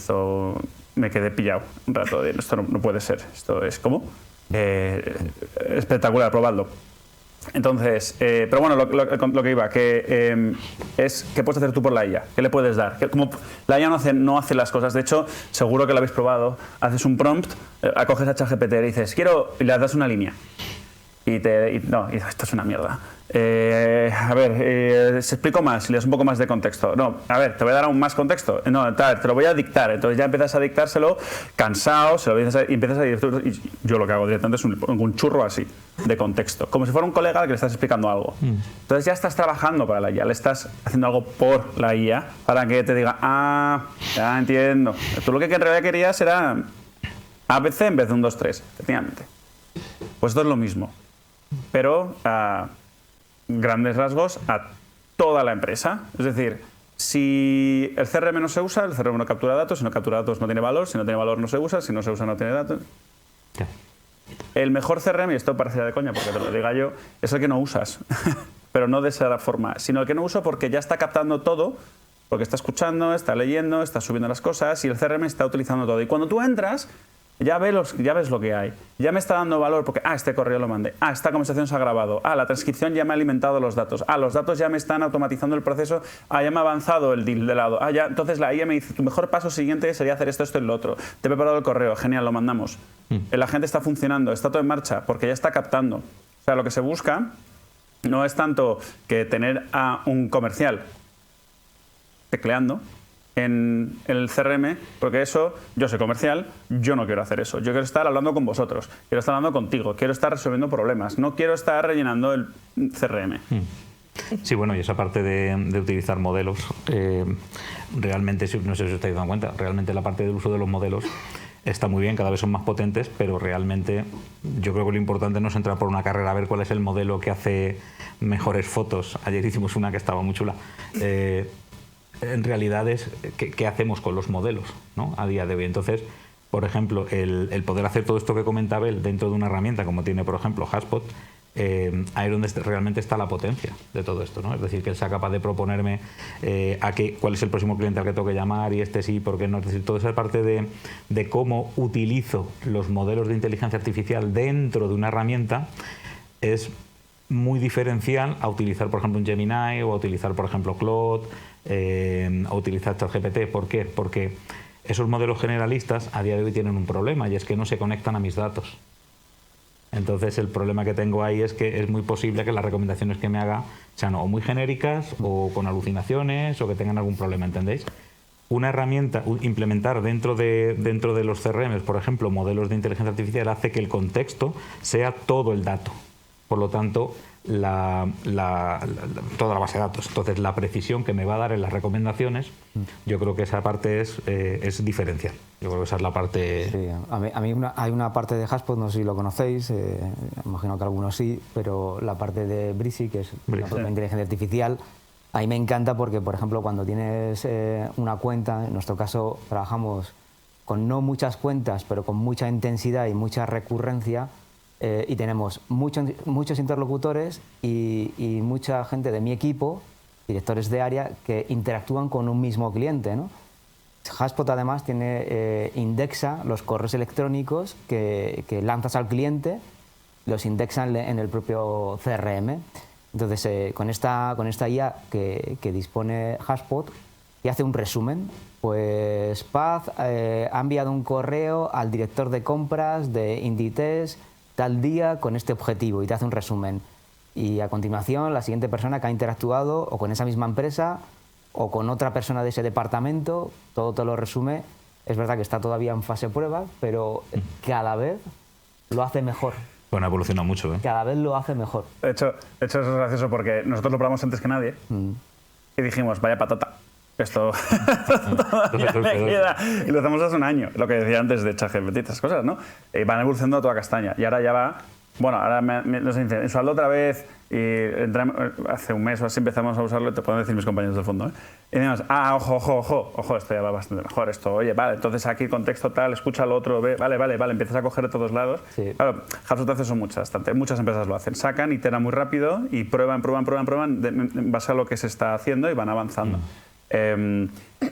quedé pillado un rato de esto no puede ser, esto es como espectacular, probadlo. Entonces, pero bueno, lo que iba, es ¿qué puedes hacer tú por la IA? ¿Qué le puedes dar? Como la IA no hace las cosas, de hecho, seguro que lo habéis probado, haces un prompt, acoges a ChatGPT y dices, y le das una línea. Y esto es una mierda. A ver, se explico más, le das un poco más de contexto. No, a ver, te voy a dar aún más contexto. No, te lo voy a dictar. Entonces ya empiezas a dictárselo cansado, y empiezas a y yo lo que hago directamente es un churro así de contexto, como si fuera un colega al que le estás explicando algo. Entonces ya estás trabajando para la IA, le estás haciendo algo por la IA para que te diga, ya entiendo. Tú lo que en realidad querías era ABC en vez de un 2, 3, efectivamente. Pues esto es lo mismo, pero a grandes rasgos a toda la empresa. Es decir, si el CRM no se usa, el CRM no captura datos, si no captura datos no tiene valor, si no tiene valor no se usa, si no se usa no tiene datos. Ya. El mejor CRM, y esto parecía de coña porque te lo diga yo, es el que no usas, pero no de esa forma, sino el que no uso porque ya está captando todo, porque está escuchando, está leyendo, está subiendo las cosas y el CRM está utilizando todo. Y cuando tú entras, ya ves lo que hay. Ya me está dando valor porque, este correo lo mandé. Esta conversación se ha grabado. La transcripción ya me ha alimentado los datos. Los datos ya me están automatizando el proceso. Ya me ha avanzado el deal de lado. Entonces la IA me dice, tu mejor paso siguiente sería hacer esto y lo otro. Te he preparado el correo. Genial, lo mandamos. La gente está funcionando, está todo en marcha porque ya está captando. O sea, lo que se busca no es tanto que tener a un comercial tecleando en el CRM, porque yo soy comercial, yo no quiero hacer eso. Yo quiero estar hablando con vosotros, quiero estar hablando contigo, quiero estar resolviendo problemas, no quiero estar rellenando el CRM. Sí, bueno, y esa parte de utilizar modelos, realmente, no sé si os estáis dando cuenta, realmente la parte del uso de los modelos está muy bien, cada vez son más potentes, pero realmente yo creo que lo importante no es entrar por una carrera a ver cuál es el modelo que hace mejores fotos. Ayer hicimos una que estaba muy chula. En realidad es qué hacemos con los modelos, ¿no? A día de hoy. Entonces, por ejemplo, el poder hacer todo esto que comentaba él dentro de una herramienta como tiene, por ejemplo, HubSpot, ahí es donde realmente está la potencia de todo esto, ¿no? Es decir, que él sea capaz de proponerme cuál es el próximo cliente al que tengo que llamar y sí, por qué no. Es decir, toda esa parte de cómo utilizo los modelos de inteligencia artificial dentro de una herramienta es muy diferencial a utilizar, por ejemplo, un Gemini o a utilizar, por ejemplo, Claude, a utilizar ChatGPT. ¿Por qué? Porque esos modelos generalistas a día de hoy tienen un problema y es que no se conectan a mis datos. Entonces el problema que tengo ahí es que es muy posible que las recomendaciones que me haga sean o muy genéricas o con alucinaciones o que tengan algún problema, ¿entendéis? Una herramienta, implementar dentro de los CRMs, por ejemplo, modelos de inteligencia artificial, hace que el contexto sea todo el dato. Por lo tanto, toda la base de datos. Entonces, la precisión que me va a dar en las recomendaciones, yo creo que esa parte es diferencial. Yo creo que esa es la parte... Sí, a mí hay una parte de HubSpot, no sé si lo conocéis, imagino que algunos sí, pero la parte de Breezy, que es la propia inteligencia artificial, a mí me encanta porque, por ejemplo, cuando tienes una cuenta, en nuestro caso trabajamos con no muchas cuentas, pero con mucha intensidad y mucha recurrencia, y tenemos muchos interlocutores y mucha gente de mi equipo, directores de área, que interactúan con un mismo cliente, ¿no? HubSpot además indexa los correos electrónicos que lanzas al cliente, los indexan en el propio CRM. Entonces, con esta IA que dispone HubSpot, y hace un resumen. Pues Paz ha enviado un correo al director de compras de Inditex tal día con este objetivo y te hace un resumen. Y a continuación la siguiente persona que ha interactuado o con esa misma empresa o con otra persona de ese departamento, todo te lo resume. Es verdad que está todavía en fase prueba, pero cada vez lo hace mejor. Bueno, ha evolucionado mucho, ¿eh? Cada vez lo hace mejor. De hecho eso es gracioso porque nosotros lo probamos antes que nadie y dijimos, vaya patata, esto todavía me queda. Y lo hacemos hace un año, lo que decía antes de ChatGPT, estas cosas, ¿no? Van evolucionando a toda castaña y ahora ya va. Bueno, ahora nos dicen, usadlo otra vez y hace un mes o así empezamos a usarlo y te pueden decir mis compañeros del fondo, ¿eh? Y decimos, ojo, esto ya va bastante mejor, esto, oye, vale, entonces aquí contexto tal, escucha lo otro, ve, vale, empiezas a coger de todos lados. Sí. Claro, HubSpot hace eso muchas empresas lo hacen, sacan, iteran muy rápido y prueban en base a lo que se está haciendo y van avanzando.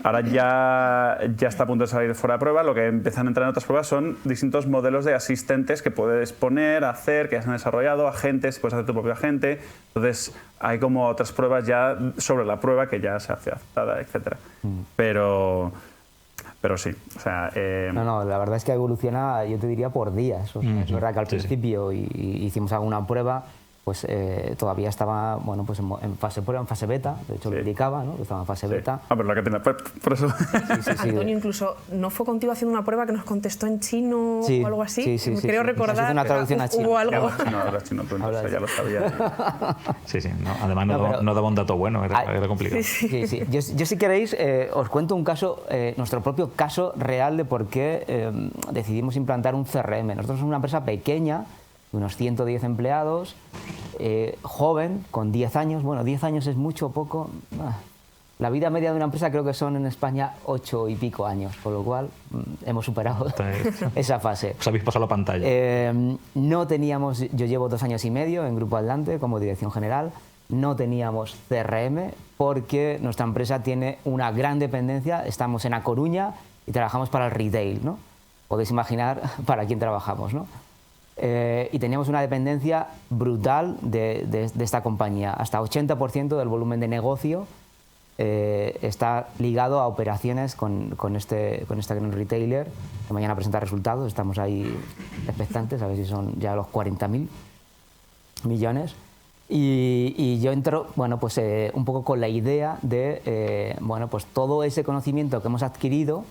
Ahora ya está a punto de salir fuera de prueba. Lo que empiezan a entrar en otras pruebas son distintos modelos de asistentes que puedes poner, hacer, que ya se han desarrollado, agentes, puedes hacer tu propio agente. Entonces hay como otras pruebas ya sobre la prueba que ya se hace aceptada, etc. Pero sí, o sea... No, la verdad es que evoluciona, yo te diría, por días. O sea, es verdad que al principio hicimos alguna prueba, pues todavía estaba, bueno, pues en fase prueba, en fase beta, de hecho lo indicaba, ¿no? Estaba en fase beta. Ah, pero la que tiene, por eso... Antonio, incluso, ¿no fue contigo haciendo una prueba que nos contestó en chino o algo así? Creo recordar una traducción a chino. Hubo algo... No, hablas chino, tú no, ya lo sabía. Sí, no, además no daba un dato bueno, era complicado. Sí. Yo si queréis, os cuento un caso, nuestro propio caso real de por qué decidimos implantar un CRM. Nosotros somos una empresa pequeña, unos 110 empleados, joven, con 10 años. Bueno, 10 años es mucho o poco. La vida media de una empresa creo que son en España 8 y pico años, por lo cual hemos superado esa fase. Os habéis pasado la pantalla. No teníamos, yo llevo 2 años y medio en Grupo Atlante como dirección general, no teníamos CRM porque nuestra empresa tiene una gran dependencia, estamos en A Coruña y trabajamos para el retail, ¿no? Podéis imaginar para quién trabajamos, ¿no? Y teníamos una dependencia brutal de esta compañía. Hasta 80% del volumen de negocio está ligado a operaciones con este gran retailer que mañana presenta resultados. Estamos ahí expectantes a ver si son ya los 40.000 millones. Y yo entro, bueno, pues un poco con la idea de bueno, pues todo ese conocimiento que hemos adquirido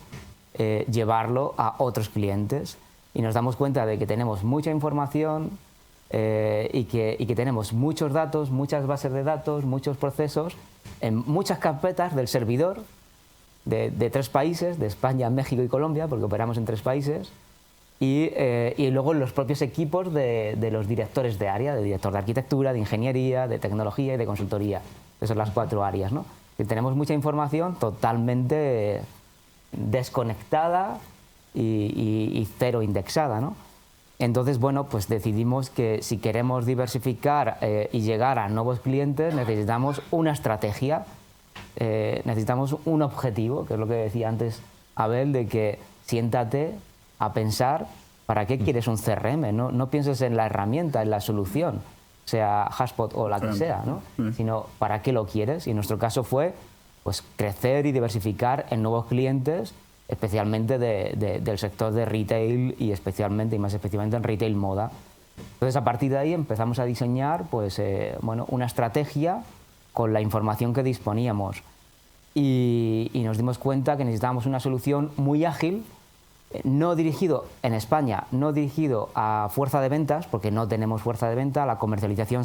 llevarlo a otros clientes. Y nos damos cuenta de que tenemos mucha información y que tenemos muchos datos, muchas bases de datos, muchos procesos, en muchas carpetas del servidor de 3 países, de España, México y Colombia, porque operamos en 3 países, y luego en los propios equipos de los directores de área, de director de arquitectura, de ingeniería, de tecnología y de consultoría. Esas son las 4 áreas, ¿no? Y tenemos mucha información totalmente desconectada y cero indexada, ¿no? Entonces, bueno, pues decidimos que si queremos diversificar y llegar a nuevos clientes necesitamos una estrategia, necesitamos un objetivo, que es lo que decía antes Abel, de que siéntate a pensar para qué quieres un CRM, no pienses en la herramienta, en la solución, sea HubSpot o la que sea, ¿no? Sino para qué lo quieres. Y en nuestro caso fue pues, crecer y diversificar en nuevos clientes, especialmente del sector de retail y especialmente y más específicamente en retail moda. Entonces, a partir de ahí empezamos a diseñar pues, bueno, una estrategia con la información que disponíamos y nos dimos cuenta que necesitábamos una solución muy ágil, no dirigido en España, no dirigido a fuerza de ventas, porque no tenemos fuerza de venta, la comercialización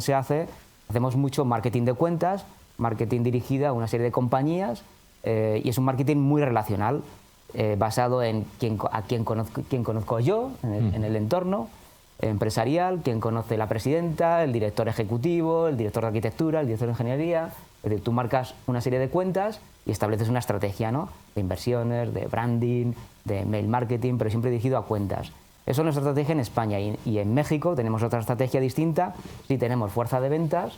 hacemos mucho marketing de cuentas, marketing dirigido a una serie de compañías y es un marketing muy relacional. Basado en quién conozco yo en el entorno empresarial, quién conoce la presidenta, el director ejecutivo, el director de arquitectura, el director de ingeniería. Es decir, tú marcas una serie de cuentas y estableces una estrategia, ¿no? De inversiones, de branding, de mail marketing, pero siempre dirigido a cuentas. Eso es nuestra estrategia en España y en México tenemos otra estrategia distinta. Sí tenemos fuerza de ventas.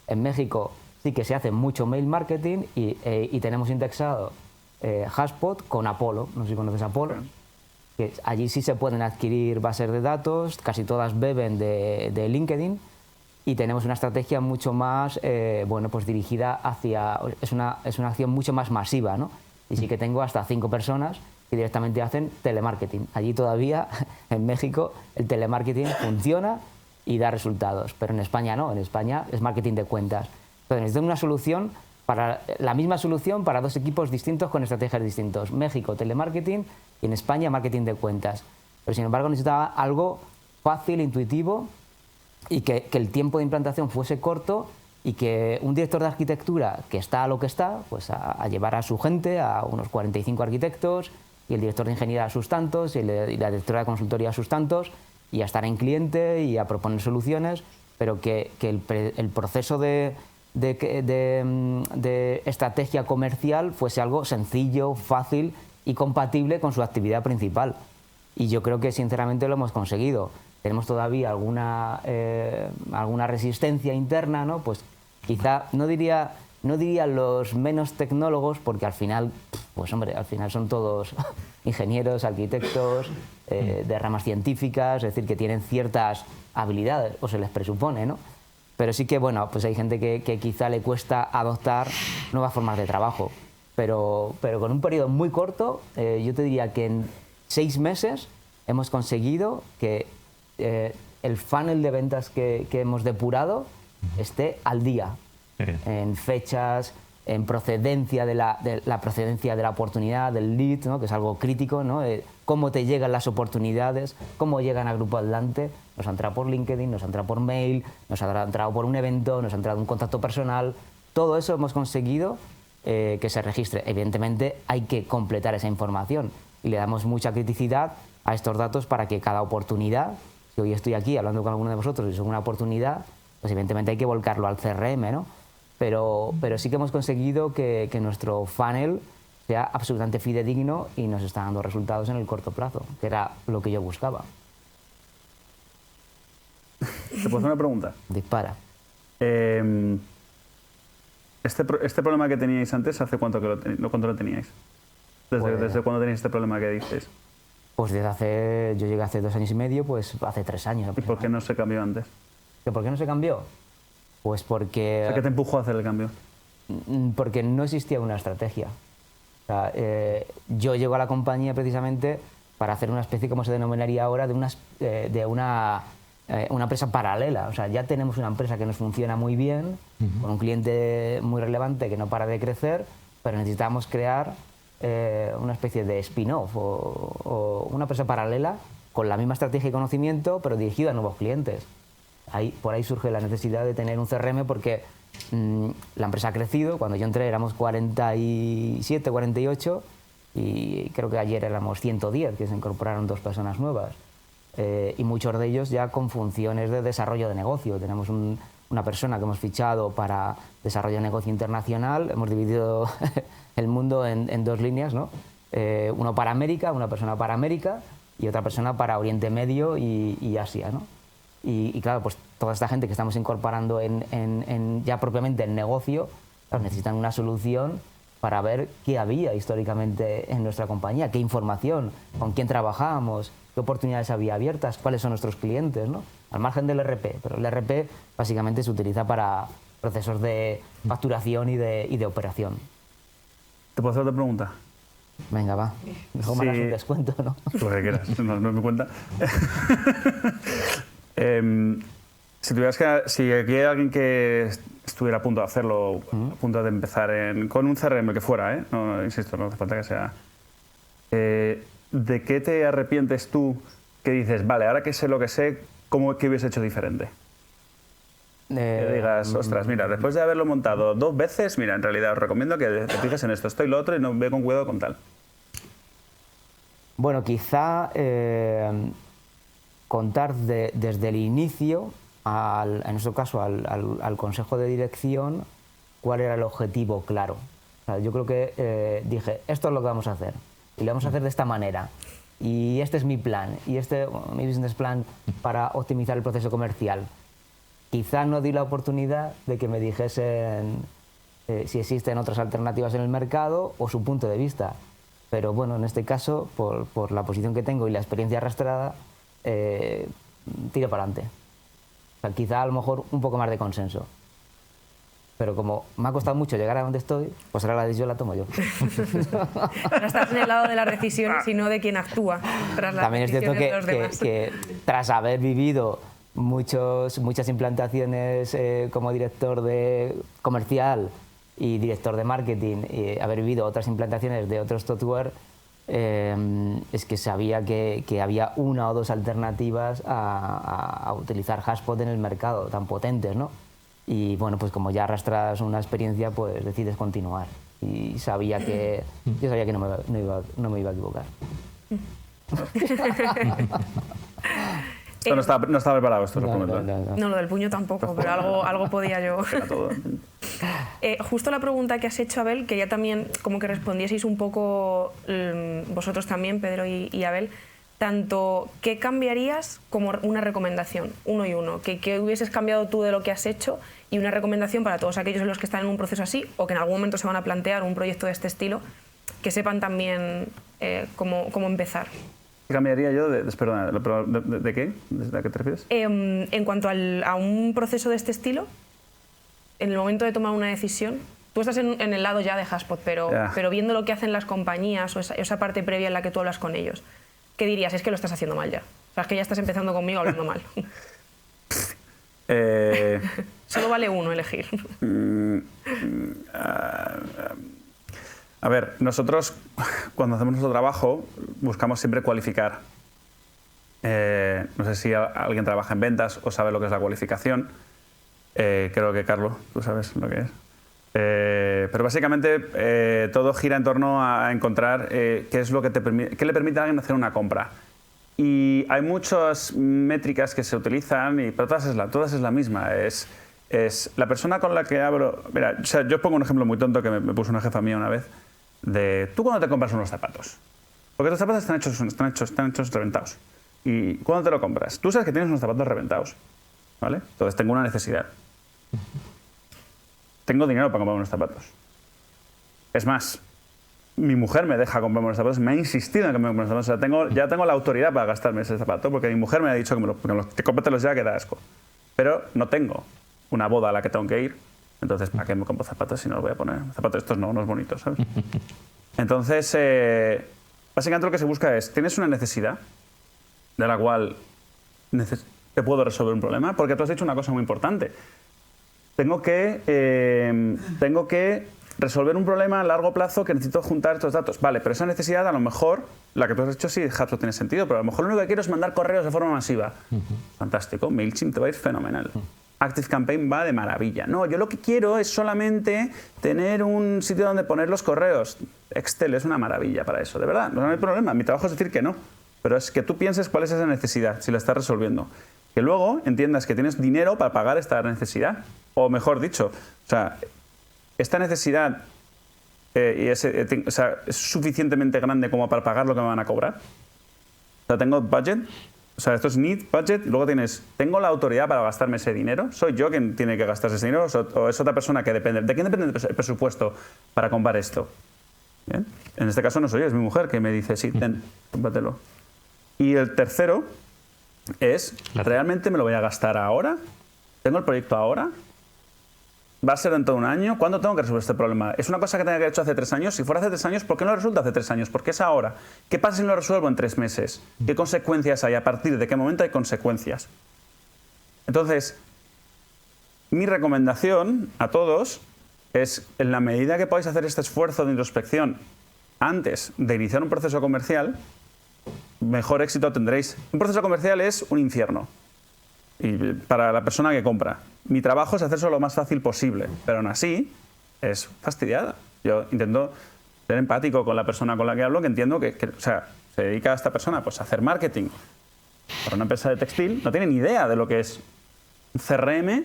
En México sí que se hace mucho mail marketing y tenemos indexado HubSpot con Apollo, no sé si conoces Apollo, que allí sí se pueden adquirir bases de datos, casi todas beben de LinkedIn y tenemos una estrategia mucho más bueno, pues dirigida hacia... Es una acción mucho más masiva, ¿no? Y sí que tengo hasta 5 personas que directamente hacen telemarketing. Allí todavía, en México, el telemarketing funciona y da resultados, pero en España no, en España es marketing de cuentas. Entonces necesito una solución, la misma solución para 2 equipos distintos con estrategias distintos. México, telemarketing, y en España, marketing de cuentas. Pero sin embargo necesitaba algo fácil, intuitivo, y que el tiempo de implantación fuese corto, y que un director de arquitectura que está a lo que está, pues a llevar a su gente, a unos 45 arquitectos, y el director de ingeniería a sus tantos, y la directora de consultoría a sus tantos, y a estar en cliente y a proponer soluciones, pero que el proceso de estrategia comercial fuese algo sencillo, fácil y compatible con su actividad principal. Y yo creo que sinceramente lo hemos conseguido. Tenemos todavía alguna resistencia interna, ¿no? Pues quizá no diría los menos tecnólogos, porque al final, pues hombre, al final son todos ingenieros, arquitectos, de ramas científicas, es decir, que tienen ciertas habilidades, o se les presupone, ¿no? Pero sí que, bueno, pues hay gente que quizá le cuesta adoptar nuevas formas de trabajo. Pero con un periodo muy corto, yo te diría que en 6 meses hemos conseguido que el funnel de ventas que hemos depurado esté al día, en fechas, en procedencia de la procedencia de la oportunidad, del lead, ¿no? Que es algo crítico, ¿no? Cómo te llegan las oportunidades, cómo llegan a Grupo Atlante. Nos ha entrado por LinkedIn, nos ha entrado por mail, nos ha entrado por un evento, nos ha entrado un contacto personal. Todo eso hemos conseguido que se registre. Evidentemente hay que completar esa información y le damos mucha criticidad a estos datos para que cada oportunidad, si hoy estoy aquí hablando con alguno de vosotros y es una oportunidad, pues evidentemente hay que volcarlo al CRM, ¿no? Pero sí que hemos conseguido que nuestro funnel sea absolutamente fidedigno y nos está dando resultados en el corto plazo, que era lo que yo buscaba. ¿Te puedo hacer una pregunta? Dispara. Este problema que teníais antes, ¿hace cuánto lo teníais? ¿Desde cuándo teníais este problema que dices? Pues yo llegué hace 2 años y medio, pues hace 3 años. ¿Y por qué no se cambió antes? ¿Por qué no se cambió? Pues porque... ¿Qué te empujó a hacer el cambio? Porque no existía una estrategia. O sea, yo llego a la compañía precisamente para hacer una especie, como se denominaría ahora, de una empresa paralela. O sea, ya tenemos una empresa que nos funciona muy bien, con un cliente muy relevante que no para de crecer, pero necesitamos crear una especie de spin-off o una empresa paralela con la misma estrategia y conocimiento, pero dirigida a nuevos clientes. Por ahí surge la necesidad de tener un CRM porque la empresa ha crecido. Cuando yo entré éramos 47, 48 y creo que ayer éramos 110, que se incorporaron 2 personas nuevas. Y muchos de ellos ya con funciones de desarrollo de negocio. Tenemos una persona que hemos fichado para desarrollo de negocio internacional. Hemos dividido el mundo en 2 líneas, ¿no? Uno para América, una persona para América y otra persona para Oriente Medio y Asia, ¿no? Y claro, pues toda esta gente que estamos incorporando ya propiamente en negocio, claro, necesitan una solución para ver qué había históricamente en nuestra compañía, qué información, con quién trabajábamos, qué oportunidades había abiertas, cuáles son nuestros clientes, ¿no? Al margen del ERP, pero el ERP básicamente se utiliza para procesos de facturación y de operación. ¿Te puedo hacer otra pregunta? Venga, va. Mejor me das un descuento, ¿no? Lo que quieras, no me cuenta. Si aquí hay alguien que estuviera a punto de hacerlo, a punto de empezar con un CRM que fuera, no, insisto, no hace falta que sea. ¿De qué te arrepientes tú que dices, vale, ahora que sé lo que sé, qué hubiese hecho diferente? Que digas, ostras, mira, después de haberlo montado 2 veces, mira, en realidad os recomiendo que te fijes en esto, esto y lo otro y no ve con cuidado con tal. Bueno, quizá contar desde el inicio, en nuestro caso al consejo de dirección, cuál era el objetivo claro. O sea, yo creo que dije, esto es lo que vamos a hacer y lo vamos a hacer de esta manera y este es mi plan y mi business plan para optimizar el proceso comercial. Quizá no di la oportunidad de que me dijesen si existen otras alternativas en el mercado o su punto de vista, pero bueno, en este caso, por la posición que tengo y la experiencia arrastrada, tiro para adelante. O sea, quizá a lo mejor un poco más de consenso. Pero como me ha costado mucho llegar a donde estoy, pues ahora la decisión la tomo yo. No estás en el lado de las decisiones, sino de quien actúa tras las También es cierto decisiones de los demás. que tras haber vivido muchas implantaciones como director de comercial y director de marketing, y haber vivido otras implantaciones de otros software, es que sabía que había una o dos alternativas a utilizar HubSpot en el mercado tan potentes, ¿no? Y bueno, pues como ya arrastras una experiencia, pues decides continuar. Y yo sabía que no me iba a equivocar. No estaba preparado esto, lo prometo. No, lo del puño tampoco, pero algo podía yo. Justo la pregunta que has hecho, Abel, quería también como que respondieseis un poco vosotros también, Pedro y Abel, tanto qué cambiarías como una recomendación, uno y uno, que hubieses cambiado tú de lo que has hecho y una recomendación para todos aquellos en los que están en un proceso así o que en algún momento se van a plantear un proyecto de este estilo, que sepan también cómo empezar. ¿Qué cambiaría yo perdona, ¿de qué? ¿A qué te refieres? En cuanto a un proceso de este estilo, en el momento de tomar una decisión, tú estás en el lado ya de HubSpot, pero viendo lo que hacen las compañías o esa parte previa en la que tú hablas con ellos, ¿qué dirías? Es que lo estás haciendo mal ya. O sea, es que ya estás empezando conmigo hablando mal. Solo vale uno elegir. A ver, nosotros cuando hacemos nuestro trabajo buscamos siempre cualificar. No sé si alguien trabaja en ventas o sabe lo que es la cualificación. Creo que Carlos, tú sabes lo que es. Pero básicamente todo gira en torno a encontrar qué es lo que qué le permite a alguien hacer una compra. Y hay muchas métricas que se utilizan, pero todas es la misma. Es la persona con la que abro... Mira, o sea, yo pongo un ejemplo muy tonto que me puso una jefa mía una vez. Tú cuando te compras unos zapatos, porque tus zapatos están hechos reventados. Y cuando te lo compras, tú sabes que tienes unos zapatos reventados, ¿vale? Entonces tengo una necesidad. Tengo dinero para comprarme unos zapatos. Es más, mi mujer me deja comprarme unos zapatos, me ha insistido en que me compre unos zapatos. O sea, ya tengo la autoridad para gastarme ese zapato, porque mi mujer me ha dicho que cómpratelos ya, que da asco. Pero no tengo una boda a la que tengo que ir, entonces ¿para qué me compro zapatos si no los voy a poner? Zapatos estos no, unos bonitos, ¿sabes? Entonces, básicamente lo que se busca es, ¿tienes una necesidad de la cual te puedo resolver un problema? Porque tú has dicho una cosa muy importante. Tengo que resolver un problema a largo plazo que necesito juntar estos datos. Vale, pero esa necesidad a lo mejor, la que tú has hecho sí, HubSpot tiene sentido, pero a lo mejor lo único que quiero es mandar correos de forma masiva. Fantástico, MailChimp te va a ir fenomenal. ActiveCampaign va de maravilla. No, yo lo que quiero es solamente tener un sitio donde poner los correos. Excel es una maravilla para eso, de verdad, no hay problema. Mi trabajo es decir que no, pero es que tú pienses cuál es esa necesidad, si la estás resolviendo. Que luego entiendas que tienes dinero para pagar esta necesidad. O mejor dicho, o sea, esta necesidad es suficientemente grande como para pagar lo que me van a cobrar. O sea, tengo budget. O sea, esto es need, budget, y luego tengo la autoridad para gastarme ese dinero. ¿Soy yo quien tiene que gastarse ese dinero o es otra persona que depende? ¿De quién depende el presupuesto para comprar esto? ¿Bien? En este caso no soy yo, es mi mujer que me dice, sí, cómpratelo. Y el tercero es, ¿realmente me lo voy a gastar ahora? ¿Tengo el proyecto ahora? ¿Va a ser dentro de un año? ¿Cuándo tengo que resolver este problema? ¿Es una cosa que tenía que haber hecho hace 3 años? Si fuera hace 3 años, ¿por qué no lo resulta hace 3 años? ¿Por qué es ahora? ¿Qué pasa si no lo resuelvo en 3 meses? ¿Qué consecuencias hay? ¿A partir de qué momento hay consecuencias? Entonces, mi recomendación a todos es, en la medida que podáis hacer este esfuerzo de introspección antes de iniciar un proceso comercial, mejor éxito tendréis. Un proceso comercial es un infierno. Y para la persona que compra. Mi trabajo es hacerlo lo más fácil posible, pero aún así es fastidiada. Yo intento ser empático con la persona con la que hablo, que entiendo que o sea, se dedica a esta persona pues, a hacer marketing para una empresa de textil, no tiene ni idea de lo que es un CRM,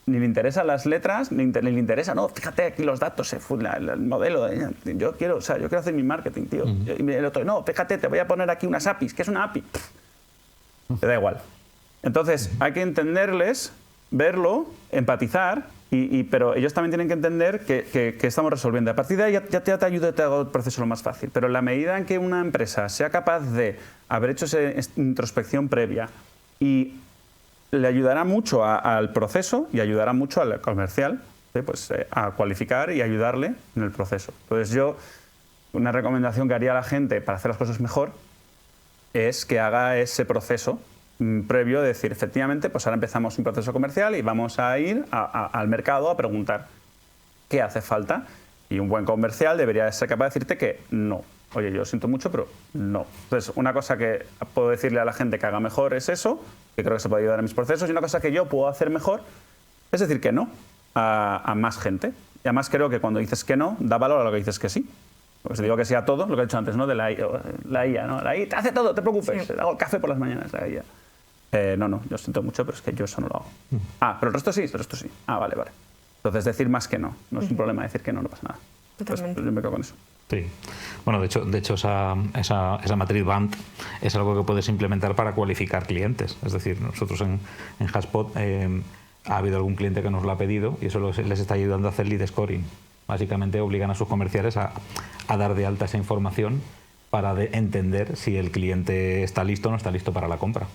ni le interesan las letras, ni le interesa, no, fíjate aquí los datos, el modelo, yo quiero hacer mi marketing, tío. Y el otro, no, fíjate, te voy a poner aquí unas APIs, ¿qué es una API? Te da igual. Entonces, hay que entenderles, verlo, empatizar, pero ellos también tienen que entender que estamos resolviendo. A partir de ahí ya te ayuda y te hago el proceso lo más fácil. Pero en la medida en que una empresa sea capaz de haber hecho esa introspección previa y le ayudará mucho al proceso y ayudará mucho al comercial, pues, a cualificar y ayudarle en el proceso. Entonces yo, una recomendación que haría a la gente para hacer las cosas mejor es que haga ese proceso previo de decir, efectivamente, pues ahora empezamos un proceso comercial y vamos a ir al mercado a preguntar qué hace falta. Y un buen comercial debería ser capaz de decirte que no. Oye, yo siento mucho, pero no. Entonces, una cosa que puedo decirle a la gente que haga mejor es eso, que creo que se puede ayudar en mis procesos, y una cosa que yo puedo hacer mejor es decir que no a más gente. Y además creo que cuando dices que no, da valor a lo que dices que sí. Porque si digo que sí a todo, lo que he dicho antes, ¿no? De la IA, ¿no? La IA te hace todo, no te preocupes. Sí. Hago el café por las mañanas, la IA. No, yo siento mucho, pero es que yo eso no lo hago. Pero el resto sí, vale. Entonces, decir más que no es un problema, decir que no pasa nada. Totalmente. Pues yo me quedo con eso. Sí. Bueno, de hecho esa matriz BANT es algo que puedes implementar para cualificar clientes. Es decir, nosotros en HubSpot ha habido algún cliente que nos lo ha pedido y eso les está ayudando a hacer lead scoring. Básicamente obligan a sus comerciales a dar de alta esa información para entender si el cliente está listo o no está listo para la compra.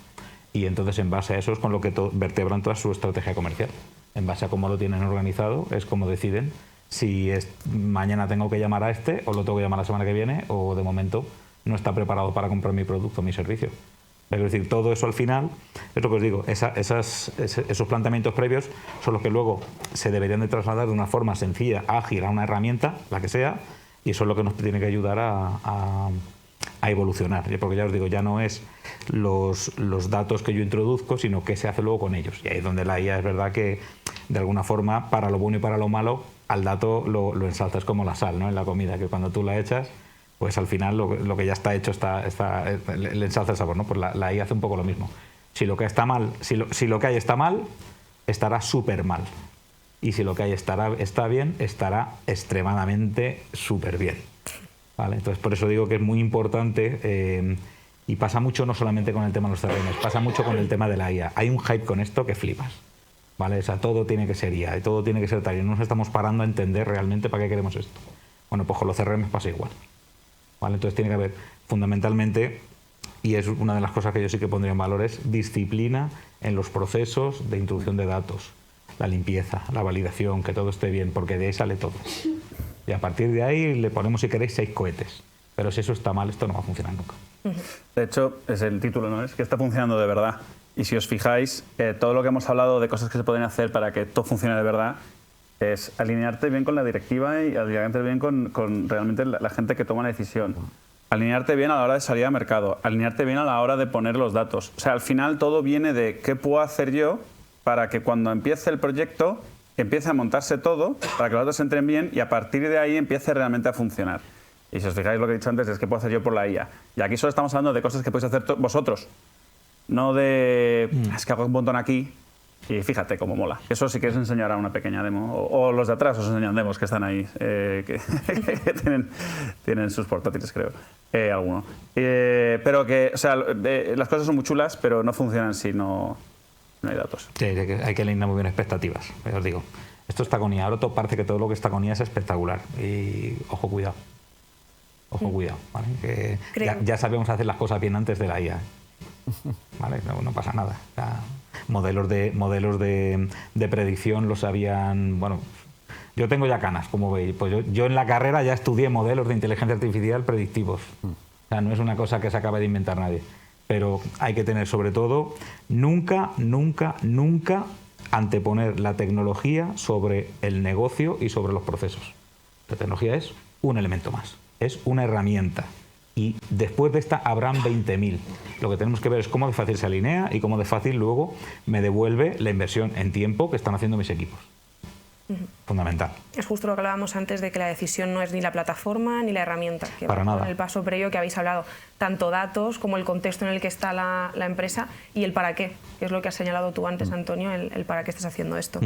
Y entonces, en base a eso, es con lo que vertebran toda su estrategia comercial. En base a cómo lo tienen organizado, es como deciden si mañana tengo que llamar a este o lo tengo que llamar la semana que viene o de momento no está preparado para comprar mi producto o mi servicio. Es decir, todo eso al final, es lo que os digo, esos planteamientos previos son los que luego se deberían de trasladar de una forma sencilla, ágil, a una herramienta, la que sea, y eso es lo que nos tiene que ayudar a evolucionar. Porque ya os digo, ya no es los datos que yo introduzco, sino qué se hace luego con ellos. Y ahí es donde la IA es verdad que, de alguna forma, para lo bueno y para lo malo, al dato lo ensalzas como la sal, ¿no? En la comida, que cuando tú la echas, pues al final lo que ya está hecho le ensalza el sabor, ¿no? Pues la IA hace un poco lo mismo. Si lo que está mal, si lo que hay está mal, estará súper mal. Y si lo que hay está bien, estará extremadamente súper bien. ¿Vale? Entonces, por eso digo que es muy importante, y pasa mucho no solamente con el tema de los CRMs, pasa mucho con el tema de la IA. Hay un hype con esto que flipas. ¿Vale? O sea, todo tiene que ser IA y todo tiene que ser tal. Y no nos estamos parando a entender realmente para qué queremos esto. Bueno, pues con los CRMs pasa igual. ¿Vale? Entonces tiene que haber, fundamentalmente, y es una de las cosas que yo sí que pondría en valor, es disciplina en los procesos de introducción de datos, la limpieza, la validación, que todo esté bien, porque de ahí sale todo. Y a partir de ahí le ponemos, si queréis, 6 cohetes. Pero si eso está mal, esto no va a funcionar nunca. De hecho, es el título, ¿no? Es que está funcionando de verdad. Y si os fijáis, todo lo que hemos hablado de cosas que se pueden hacer para que todo funcione de verdad es alinearte bien con la directiva y alinearte bien con realmente la gente que toma la decisión. Alinearte bien a la hora de salir al mercado, alinearte bien a la hora de poner los datos. O sea, al final todo viene de qué puedo hacer yo para que cuando empiece el proyecto empiece a montarse todo, para que los datos entren bien y a partir de ahí empiece realmente a funcionar. Y si os fijáis, lo que he dicho antes es qué puedo hacer yo por la IA. Y aquí solo estamos hablando de cosas que podéis hacer vosotros. No de, es que hago un montón aquí y fíjate cómo mola. Eso si quieres enseñar a una pequeña demo. O los de atrás os enseñan demos que están ahí, que tienen sus portátiles, creo. Alguno. Pero que, o sea, las cosas son muy chulas, pero no funcionan si no hay datos. Sí, hay que alinear muy bien expectativas. Os digo, esto está con IA. Ahora parece que todo lo que está con IA es espectacular. Y ojo, cuidado. Ojo, cuidado. ¿Vale? Que ya sabíamos hacer las cosas bien antes de la IA. ¿Vale? No pasa nada. O sea, modelos de predicción los habían... Bueno, yo tengo ya canas, como veis. Pues yo en la carrera ya estudié modelos de inteligencia artificial predictivos. O sea, no es una cosa que se acabe de inventar nadie. Pero hay que tener, sobre todo, nunca anteponer la tecnología sobre el negocio y sobre los procesos. La tecnología es un elemento más, es una herramienta. Y después de esta habrán 20.000. Lo que tenemos que ver es cómo de fácil se alinea y cómo de fácil luego me devuelve la inversión en tiempo que están haciendo mis equipos. Fundamental. Es justo lo que hablábamos antes de que la decisión no es ni la plataforma ni la herramienta. Que para nada. En el paso previo que habéis hablado, tanto datos como el contexto en el que está la empresa y el para qué, que es lo que has señalado tú antes, Antonio, el para qué estás haciendo esto.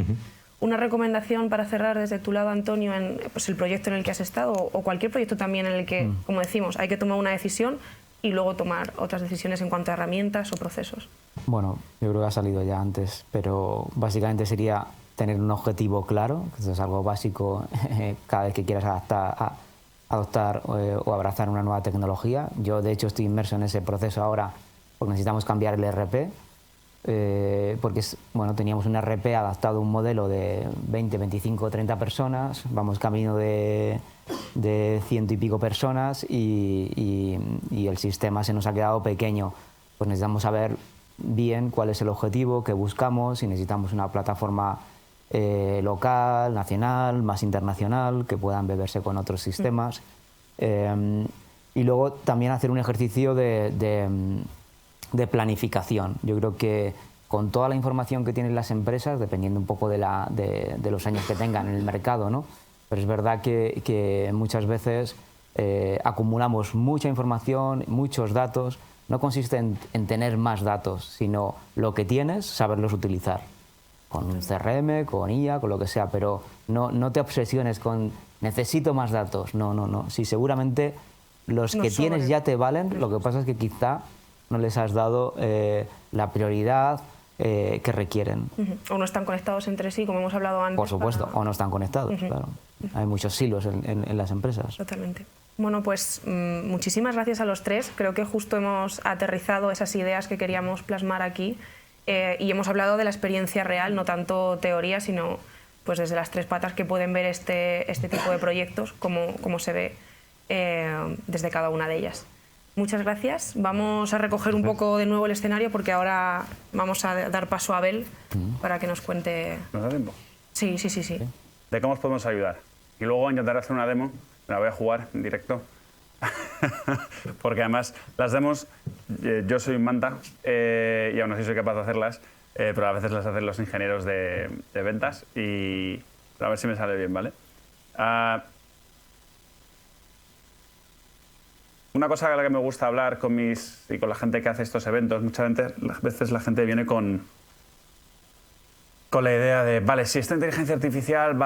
Una recomendación para cerrar desde tu lado, Antonio, en pues, el proyecto en el que has estado o cualquier proyecto también en el que, como decimos, hay que tomar una decisión y luego tomar otras decisiones en cuanto a herramientas o procesos. Bueno, yo creo que ha salido ya antes, pero básicamente sería tener un objetivo claro, que eso es algo básico cada vez que quieras adoptar o abrazar una nueva tecnología. Yo, de hecho, estoy inmerso en ese proceso ahora porque necesitamos cambiar el ERP porque bueno, teníamos un RP adaptado a un modelo de 20, 25, 30 personas, vamos camino de 100 y pico personas y el sistema se nos ha quedado pequeño. Pues necesitamos saber bien cuál es el objetivo que buscamos, si necesitamos una plataforma local, nacional, más internacional, que puedan beberse con otros sistemas. Y luego también hacer un ejercicio de planificación. Yo creo que con toda la información que tienen las empresas, dependiendo un poco de los años que tengan en el mercado, ¿no? Pero es verdad que muchas veces acumulamos mucha información, muchos datos. No consiste en tener más datos, sino lo que tienes, saberlos utilizar. Con un CRM, con IA, con lo que sea, pero no te obsesiones con necesito más datos. No. Sí, seguramente los que tienes ya te valen, lo que pasa es que quizá no les has dado la prioridad que requieren. O no están conectados entre sí, como hemos hablado antes. Por supuesto, o no están conectados, claro. Hay muchos silos en las empresas. Totalmente. Bueno, pues muchísimas gracias a los tres. Creo que justo hemos aterrizado esas ideas que queríamos plasmar aquí y hemos hablado de la experiencia real, no tanto teoría, sino pues desde las tres patas que pueden ver este tipo de proyectos, como se ve desde cada una de ellas. Muchas gracias. Vamos a recoger un poco de nuevo el escenario porque ahora vamos a dar paso a Abel para que nos cuente... ¿Nos da tiempo? Sí. ¿De cómo os podemos ayudar? Y luego intentar hacer una demo, me la voy a jugar en directo. Porque además las demos, yo soy un manta y aún así soy capaz de hacerlas, pero a veces las hacen los ingenieros de ventas y a ver si me sale bien, ¿vale? Una cosa a la que me gusta hablar con la gente que hace estos eventos, muchas veces la gente viene con la idea de, vale, si esta inteligencia artificial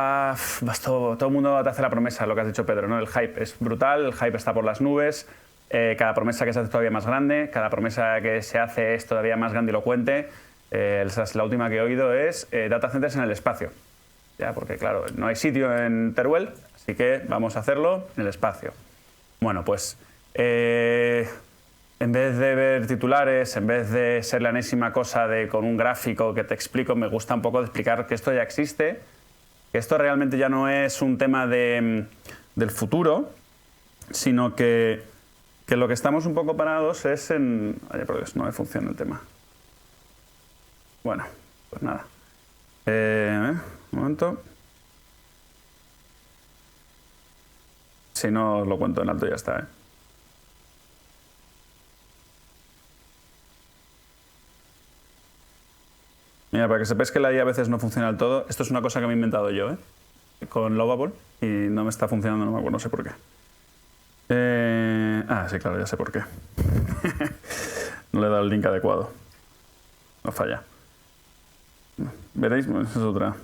todo el mundo te hace la promesa, lo que has dicho Pedro, ¿no? El hype es brutal, el hype está por las nubes, cada promesa que se hace es todavía más grande, cada promesa que se hace es todavía más grandilocuente. La última que he oído es data centers en el espacio, ¿ya? Porque claro, no hay sitio en Teruel, así que vamos a hacerlo en el espacio. Bueno, pues en vez de ver titulares, en vez de ser la enésima cosa con un gráfico que te explico, me gusta un poco de explicar que esto ya existe, que esto realmente ya no es un tema del futuro, sino que lo que estamos un poco parados es en... Ay, por Dios, no me funciona el tema. Bueno, pues nada. Un momento. Si no, os lo cuento en alto y ya está, ¿eh? Mira, para que sepáis que la IA a veces no funciona del todo, esto es una cosa que me he inventado yo, ¿eh? Con Lovable, y no me está funcionando, no sé por qué. Sí, claro, ya sé por qué. No le he dado el link adecuado. No falla. Veréis, esa es otra.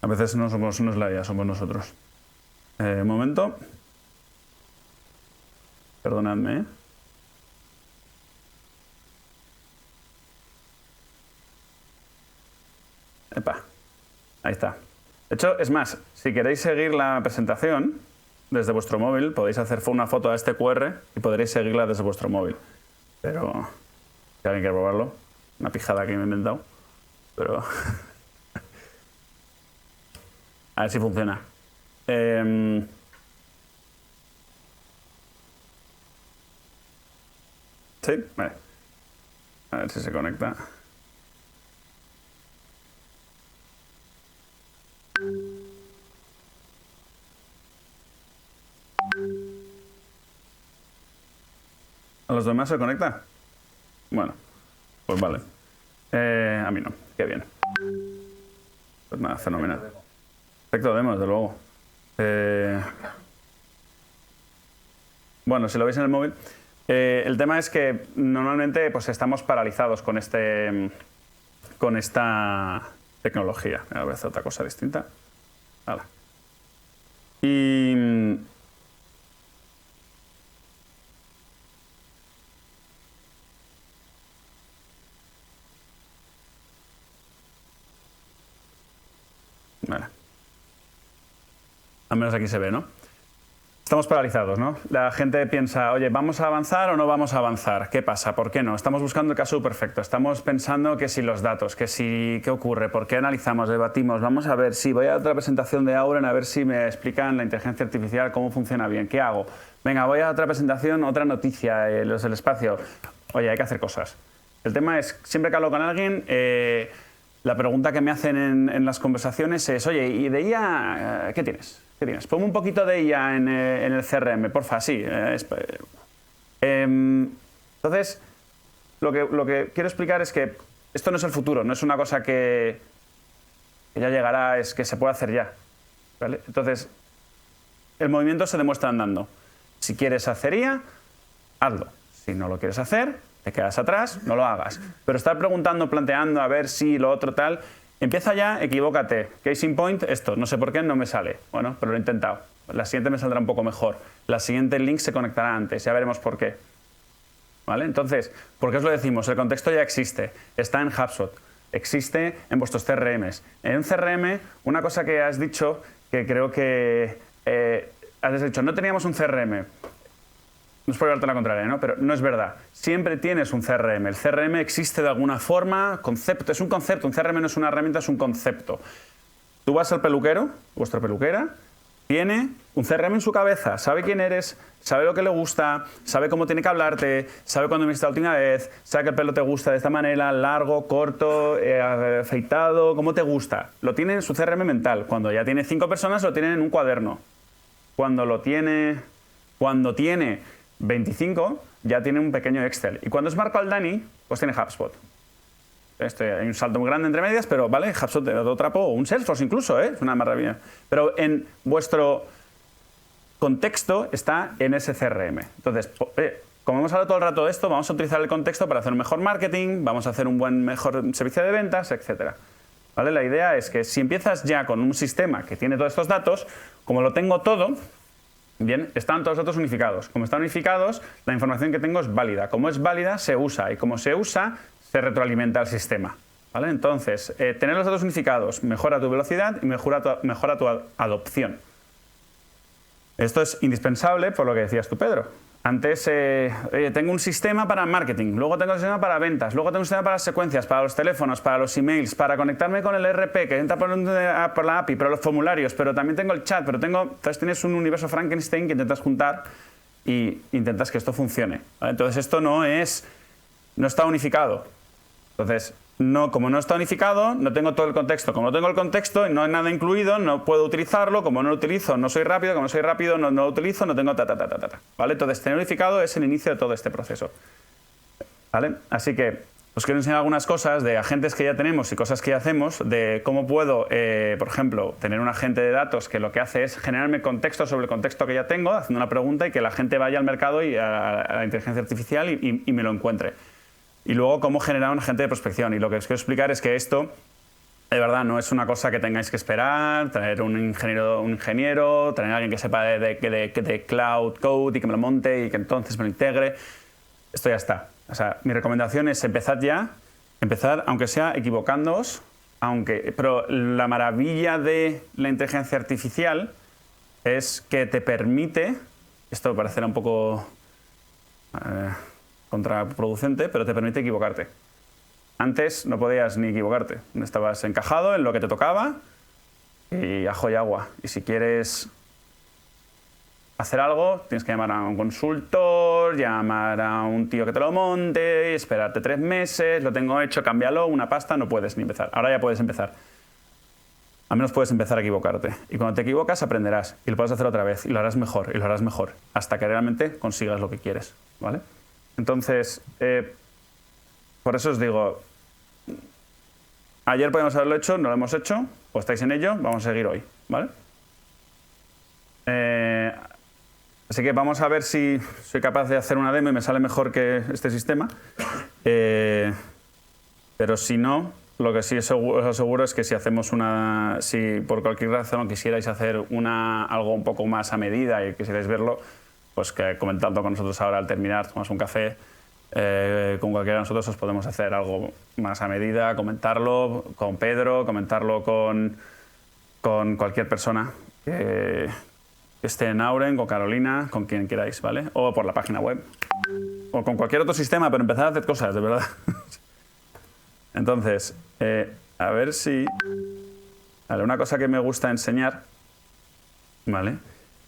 A veces no es la IA, somos nosotros. Un momento. Perdonadme, ¿eh? Epa, ahí está. De hecho, es más, si queréis seguir la presentación desde vuestro móvil, podéis hacer una foto a este QR y podréis seguirla desde vuestro móvil. Pero, si alguien quiere probarlo, una pijada que me he inventado, pero... A ver si funciona. ¿Sí? Vale. A ver si se conecta. ¿A los demás se conecta? Bueno, pues vale. A mí no, qué bien. Pues nada, fenomenal. Perfecto demo, desde luego. Bueno, si lo veis en el móvil. El tema es que normalmente pues, estamos paralizados con esta tecnología. A ver, otra cosa distinta. Hala. Y... Vale. Al menos aquí se ve, ¿no? Estamos paralizados, ¿no? La gente piensa, oye, ¿vamos a avanzar o no vamos a avanzar? ¿Qué pasa? ¿Por qué no? Estamos buscando el caso perfecto. Estamos pensando que si los datos, que si qué ocurre, por qué analizamos, debatimos. Vamos a ver si voy a otra presentación de Auren a ver si me explican la inteligencia artificial cómo funciona bien. ¿Qué hago? Venga, voy a otra presentación, otra noticia, los del espacio. Oye, hay que hacer cosas. El tema es, siempre que hablo con alguien, la pregunta que me hacen en las conversaciones es, oye, ¿y de IA qué tienes? ¿Qué tienes? Ponme un poquito de IA en el CRM, porfa, sí. Entonces, lo que quiero explicar es que esto no es el futuro, no es una cosa que ya llegará, es que se puede hacer ya, ¿vale? Entonces, el movimiento se demuestra andando. Si quieres hacer IA, hazlo. Si no lo quieres hacer, te quedas atrás, no lo hagas. Pero estar preguntando, planteando, a ver si lo otro tal... Empieza ya, equivócate. Case in point, esto, no sé por qué, no me sale. Bueno, pero lo he intentado. La siguiente me saldrá un poco mejor. La siguiente link se conectará antes, ya veremos por qué. ¿Vale? Entonces, ¿por qué os lo decimos? El contexto ya existe, está en HubSpot, existe en vuestros CRMs. En un CRM, una cosa que has dicho, que creo que has dicho, no teníamos un CRM. No es por llevarte la contraria, ¿no? Pero no es verdad. Siempre tienes un CRM. El CRM existe de alguna forma, concepto, es un concepto. Un CRM no es una herramienta, es un concepto. Tú vas al peluquero, vuestra peluquera, tiene un CRM en su cabeza, sabe quién eres, sabe lo que le gusta, sabe cómo tiene que hablarte, sabe cuándo viniste la última vez, sabe que el pelo te gusta de esta manera, largo, corto, afeitado, cómo te gusta. Lo tiene en su CRM mental. Cuando ya tiene 5 personas, lo tiene en un cuaderno. Cuando tiene 25, ya tiene un pequeño Excel. Y cuando es Marco Aldani, pues tiene HubSpot. Hay un salto muy grande entre medias, pero vale, HubSpot de otro trapo, o un Salesforce incluso, es una maravilla. Pero en vuestro contexto está en ese CRM. Entonces, como hemos hablado todo el rato de esto, vamos a utilizar el contexto para hacer un mejor marketing, vamos a hacer un mejor servicio de ventas, etc. ¿Vale? La idea es que si empiezas ya con un sistema que tiene todos estos datos, como lo tengo todo, bien, están todos los datos unificados. Como están unificados, la información que tengo es válida. Como es válida, se usa. Y como se usa, se retroalimenta el sistema. ¿Vale? Entonces, tener los datos unificados mejora tu velocidad y mejora tu adopción. Esto es indispensable por lo que decías tú, Pedro. Antes, tengo un sistema para marketing, luego tengo un sistema para ventas, luego tengo un sistema para las secuencias, para los teléfonos, para los emails, para conectarme con el ERP, que entra por la API, pero los formularios, pero también tengo el chat, pero entonces tienes un universo Frankenstein que intentas juntar y intentas que esto funcione. ¿Vale? Entonces esto no está unificado. Entonces, como no está unificado, no tengo todo el contexto. Como no tengo el contexto y no hay nada incluido, no puedo utilizarlo. Como no lo utilizo, no soy rápido. Como no soy rápido, no lo utilizo, no tengo ¿Vale? Entonces, tener unificado es el inicio de todo este proceso. ¿Vale? Así que os quiero enseñar algunas cosas de agentes que ya tenemos y cosas que ya hacemos, de cómo puedo, por ejemplo, tener un agente de datos que lo que hace es generarme contexto sobre el contexto que ya tengo, haciendo una pregunta y que la gente vaya al mercado y a la inteligencia artificial y me lo encuentre. Y luego, cómo generar un agente de prospección. Y lo que os quiero explicar es que esto, de verdad, no es una cosa que tengáis que esperar, traer un ingeniero, traer a alguien que sepa de cloud code y que me lo monte y que entonces me lo integre. Esto ya está. O sea, mi recomendación es empezar aunque sea equivocándoos, pero la maravilla de la inteligencia artificial es que te permite, esto parecerá un poco contraproducente, pero te permite equivocarte. Antes no podías ni equivocarte, estabas encajado en lo que te tocaba y ajo y agua. Y si quieres hacer algo, tienes que llamar a un consultor, llamar a un tío que te lo monte, esperarte 3 meses, lo tengo hecho, cámbialo, una pasta, no puedes ni empezar. Ahora ya puedes empezar. Al menos puedes empezar a equivocarte. Y cuando te equivocas aprenderás y lo puedes hacer otra vez y lo harás mejor y lo harás mejor hasta que realmente consigas lo que quieres. ¿Vale? Entonces, por eso os digo, ayer podíamos haberlo hecho, no lo hemos hecho, o estáis en ello, vamos a seguir hoy, ¿vale? Así que vamos a ver si soy capaz de hacer una demo y me sale mejor que este sistema. Pero si no, lo que sí os aseguro es que si por cualquier razón quisierais hacer algo un poco más a medida y quisierais verlo, pues que comentando con nosotros ahora al terminar, tomamos un café, con cualquiera de nosotros os podemos hacer algo más a medida, comentarlo con Pedro, comentarlo con cualquier persona que esté en Auren, con Carolina, con quien queráis, ¿vale? O por la página web. O con cualquier otro sistema, pero empezar a hacer cosas, de verdad. Entonces, a ver si... Vale, una cosa que me gusta enseñar, ¿vale?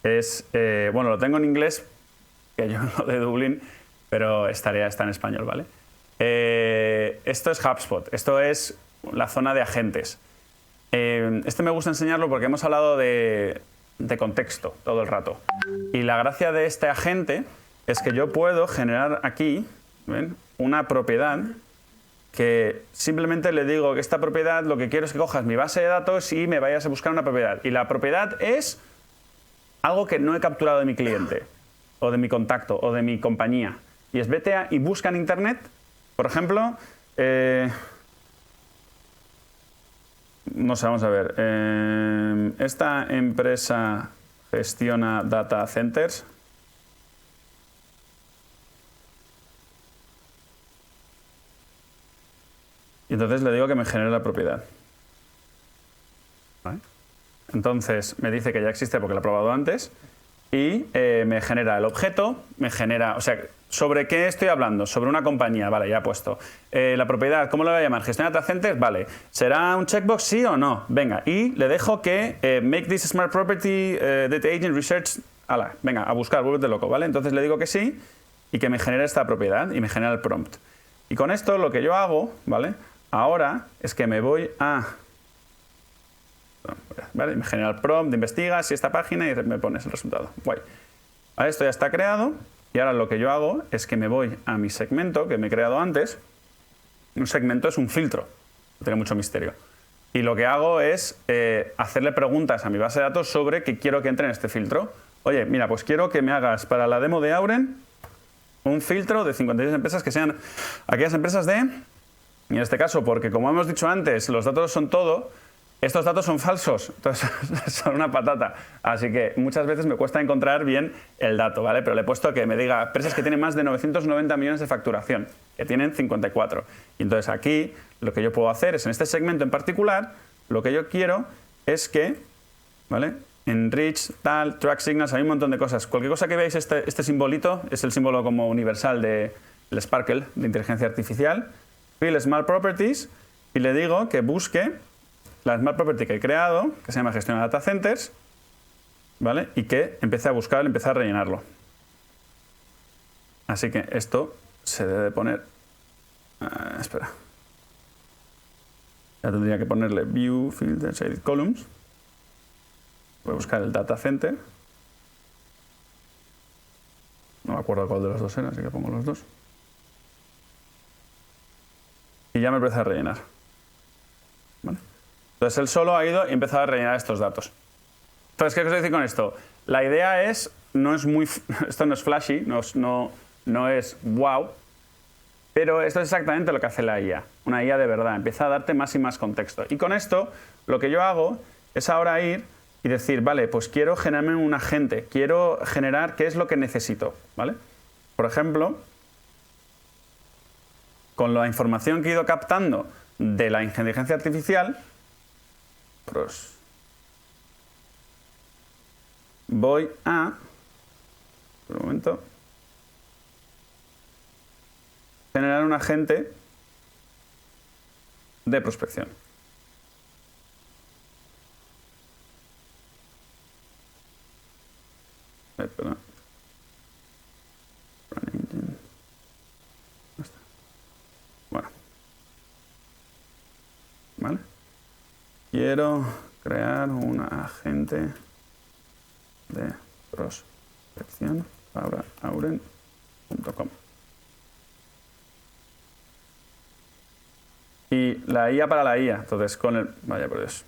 Es, bueno, lo tengo en inglés, que yo no de Dublín, pero está en español, ¿vale? Esto es HubSpot, esto es la zona de agentes. Este me gusta enseñarlo porque hemos hablado de contexto todo el rato. Y la gracia de este agente es que yo puedo generar aquí, ¿ven?, una propiedad que simplemente le digo que esta propiedad lo que quiero es que cojas mi base de datos y me vayas a buscar una propiedad. Y la propiedad es algo que no he capturado de mi cliente, o de mi contacto, o de mi compañía. Y es vete y busca en Internet, por ejemplo, no sé, vamos a ver. Esta empresa gestiona data centers. Y entonces le digo que me genere la propiedad. ¿Vale? Entonces me dice que ya existe porque lo he probado antes. Y me genera el objeto, me genera... O sea, ¿sobre qué estoy hablando? Sobre una compañía, vale, ya he puesto. La propiedad, ¿cómo le voy a llamar? ¿Gestión de data centers? Vale. ¿Será un checkbox, sí o no? Venga, y le dejo que make this smart property data agent research... Ala, venga, a buscar, vuélvete loco, ¿vale? Entonces le digo que sí y que me genere esta propiedad y me genera el prompt. Y con esto lo que yo hago, ¿vale? Ahora es que me voy a... ¿Vale? Me genera el prompt, investigas y esta página y me pones el resultado. Guay. Vale, esto ya está creado y ahora lo que yo hago es que me voy a mi segmento que me he creado antes. Un segmento es un filtro, no tiene mucho misterio. Y lo que hago es hacerle preguntas a mi base de datos sobre qué quiero que entre en este filtro. Oye, mira, pues quiero que me hagas para la demo de Auren un filtro de 56 empresas que sean aquellas empresas de... Y en este caso, porque como hemos dicho antes, los datos son todo, estos datos son falsos, entonces son una patata. Así que muchas veces me cuesta encontrar bien el dato, ¿vale? Pero le he puesto que me diga empresas que tienen más de 990 millones de facturación, que tienen 54. Y entonces aquí lo que yo puedo hacer es, en este segmento en particular, lo que yo quiero es que, ¿vale?, enrich, tal, track signals, hay un montón de cosas. Cualquier cosa que veáis, este simbolito es el símbolo como universal del Sparkle, de inteligencia artificial. Fill Smart Properties y le digo que busque la Smart Property que he creado, que se llama Gestión de Data Centers, ¿vale? Y que empiece a buscar, empiece a rellenarlo. Así que esto se debe poner... espera. Ya tendría que ponerle View, Filter, Shaded Columns. Voy a buscar el Data Center. No me acuerdo cuál de los dos era, así que pongo los dos. Y ya me empieza a rellenar. ¿Vale? Entonces él solo ha ido y empezado a rellenar estos datos. Entonces, ¿qué quiero decir con esto? La idea es, esto no es flashy, no es wow, pero esto es exactamente lo que hace la IA, una IA de verdad, empieza a darte más y más contexto. Y con esto, lo que yo hago es ahora ir y decir, vale, pues quiero generarme un agente, quiero generar qué es lo que necesito, ¿vale? Por ejemplo, con la información que he ido captando de la inteligencia artificial, pues voy a... Un momento. Generar un agente de prospección. Perdón. Bueno. ¿Vale? Quiero crear un agente de prospección para auren.com. Y la IA para la IA. Entonces, con el... Vaya por Dios.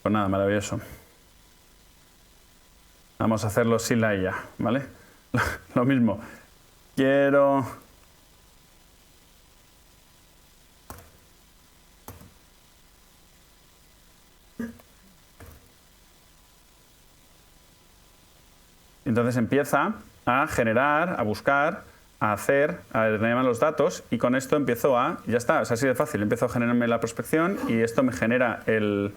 Pues nada, maravilloso. Vamos a hacerlo sin la IA, ¿vale? Lo mismo. Quiero... Entonces empieza a generar, a buscar, a hacer, a rellenar los datos y con esto empiezo ya está, es así de fácil, empiezo a generarme la prospección y esto me genera el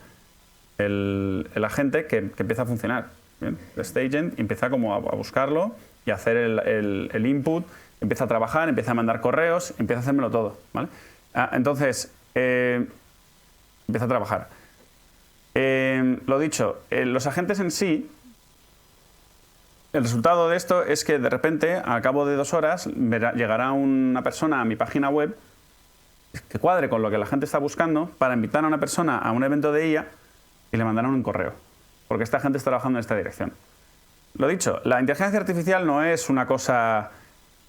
agente que empieza a funcionar. ¿Bien? Este agent empieza como a buscarlo y a hacer el input, empieza a trabajar, empieza a mandar correos, empieza a hacérmelo todo. ¿Vale? Entonces, empieza a trabajar. Lo dicho, los agentes en sí, el resultado de esto es que de repente, al cabo de 2 horas, llegará una persona a mi página web que cuadre con lo que la gente está buscando para invitar a una persona a un evento de IA y le mandarán un correo, porque esta gente está trabajando en esta dirección. Lo dicho, la inteligencia artificial no es una cosa,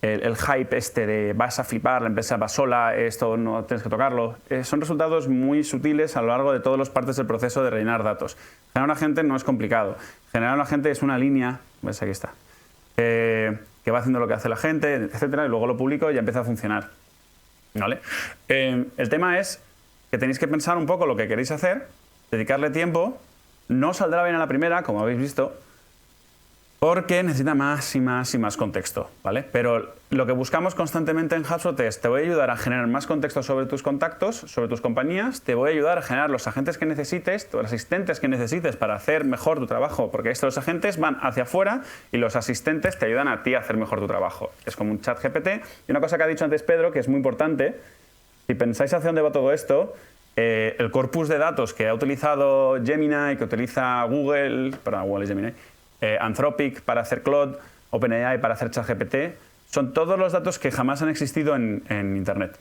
el hype este de vas a flipar, la empresa va sola, esto no tienes que tocarlo. Son resultados muy sutiles a lo largo de todas las partes del proceso de rellenar datos. Generar un agente no es complicado. Generar un agente es una línea, ves, aquí está, que va haciendo lo que hace la gente, etcétera, y luego lo publico y ya empieza a funcionar. ¿Vale? El tema es que tenéis que pensar un poco lo que queréis hacer, dedicarle tiempo. No saldrá bien a la primera, como habéis visto, porque necesita más y más y más contexto, ¿vale? Pero lo que buscamos constantemente en HubSpot es, te voy a ayudar a generar más contexto sobre tus contactos, sobre tus compañías, te voy a ayudar a generar los agentes que necesites, los asistentes que necesites para hacer mejor tu trabajo, porque estos agentes van hacia afuera y los asistentes te ayudan a ti a hacer mejor tu trabajo. Es como un chat GPT. Y una cosa que ha dicho antes Pedro, que es muy importante, si pensáis hacia dónde va todo esto, el corpus de datos que ha utilizado Gemini, que utiliza Google, perdón, Google y Gemini, Anthropic para hacer Claude, OpenAI para hacer ChatGPT, son todos los datos que jamás han existido en Internet.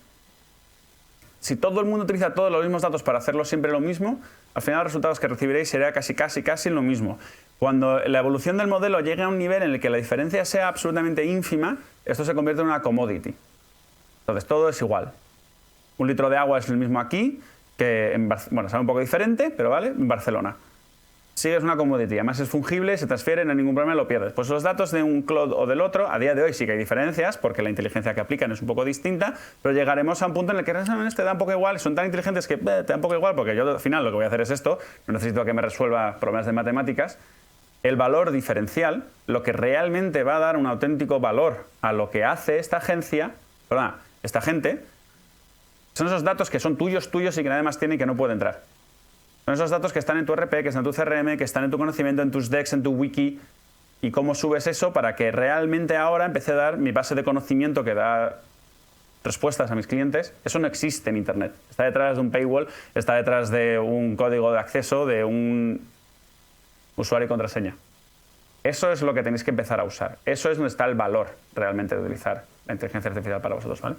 Si todo el mundo utiliza todos los mismos datos para hacerlo siempre lo mismo, al final los resultados que recibiréis será casi lo mismo. Cuando la evolución del modelo llegue a un nivel en el que la diferencia sea absolutamente ínfima, esto se convierte en una commodity. Entonces todo es igual. 1 litro de agua es el mismo aquí que bueno, sabe un poco diferente, pero vale, en Barcelona. Sí, es una commodity, además es fungible, se transfiere, no hay ningún problema, lo pierdes. Pues los datos de un cloud o del otro, a día de hoy sí que hay diferencias, porque la inteligencia que aplican es un poco distinta, pero llegaremos a un punto en el que te da un poco igual, son tan inteligentes que te da un poco igual, porque yo al final lo que voy a hacer es esto, no necesito que me resuelva problemas de matemáticas. El valor diferencial, lo que realmente va a dar un auténtico valor a lo que hace esta gente, son esos datos que son tuyos y que nadie más tiene y que no puede entrar. Son esos datos que están en tu RP, que están en tu CRM, que están en tu conocimiento, en tus decks, en tu wiki. Y cómo subes eso para que realmente ahora empiece a dar mi base de conocimiento que da respuestas a mis clientes. Eso no existe en Internet. Está detrás de un paywall, está detrás de un código de acceso, de un usuario y contraseña. Eso es lo que tenéis que empezar a usar. Eso es donde está el valor realmente de utilizar la inteligencia artificial para vosotros, ¿vale?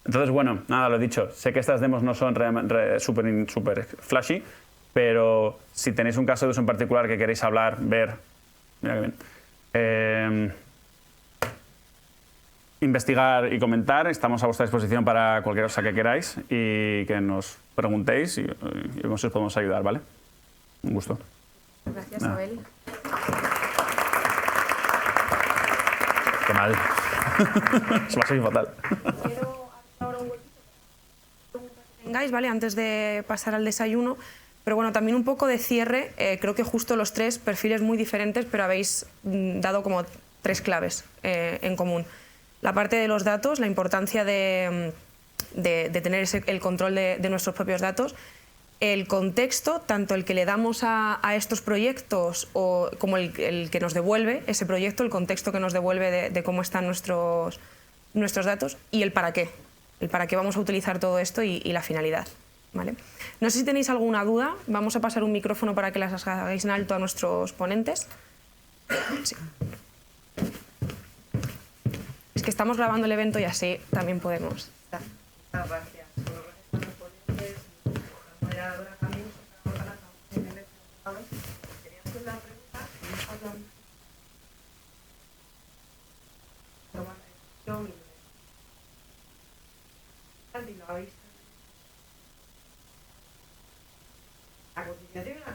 Entonces, bueno, nada, lo he dicho. Sé que estas demos no son súper flashy, pero si tenéis un caso de uso en particular que queréis hablar, ver, mira qué bien, investigar y comentar, estamos a vuestra disposición para cualquier cosa que queráis y que nos preguntéis y vemos si os podemos ayudar, ¿vale? Un gusto. Gracias, Abel. Qué mal. Se va a salir fatal. Quiero ahora un huequito que tengáis, ¿vale? Antes de pasar al desayuno. Pero bueno, también un poco de cierre. Creo que justo los 3 perfiles muy diferentes, pero habéis dado como 3 claves en común. La parte de los datos, la importancia de tener el control de nuestros propios datos. El contexto, tanto el que le damos a estos proyectos como el que nos devuelve ese proyecto, el contexto que nos devuelve de cómo están nuestros datos, y el para qué vamos a utilizar todo esto y la finalidad, ¿vale? No sé si tenéis alguna duda, vamos a pasar un micrófono para que las hagáis en alto a nuestros ponentes. Sí. Es que estamos grabando el evento y así también podemos. Muchas gracias. Gracias a los ponentes, a la moderadora también, quería hacer una pregunta. Lo habéis la concienciación y la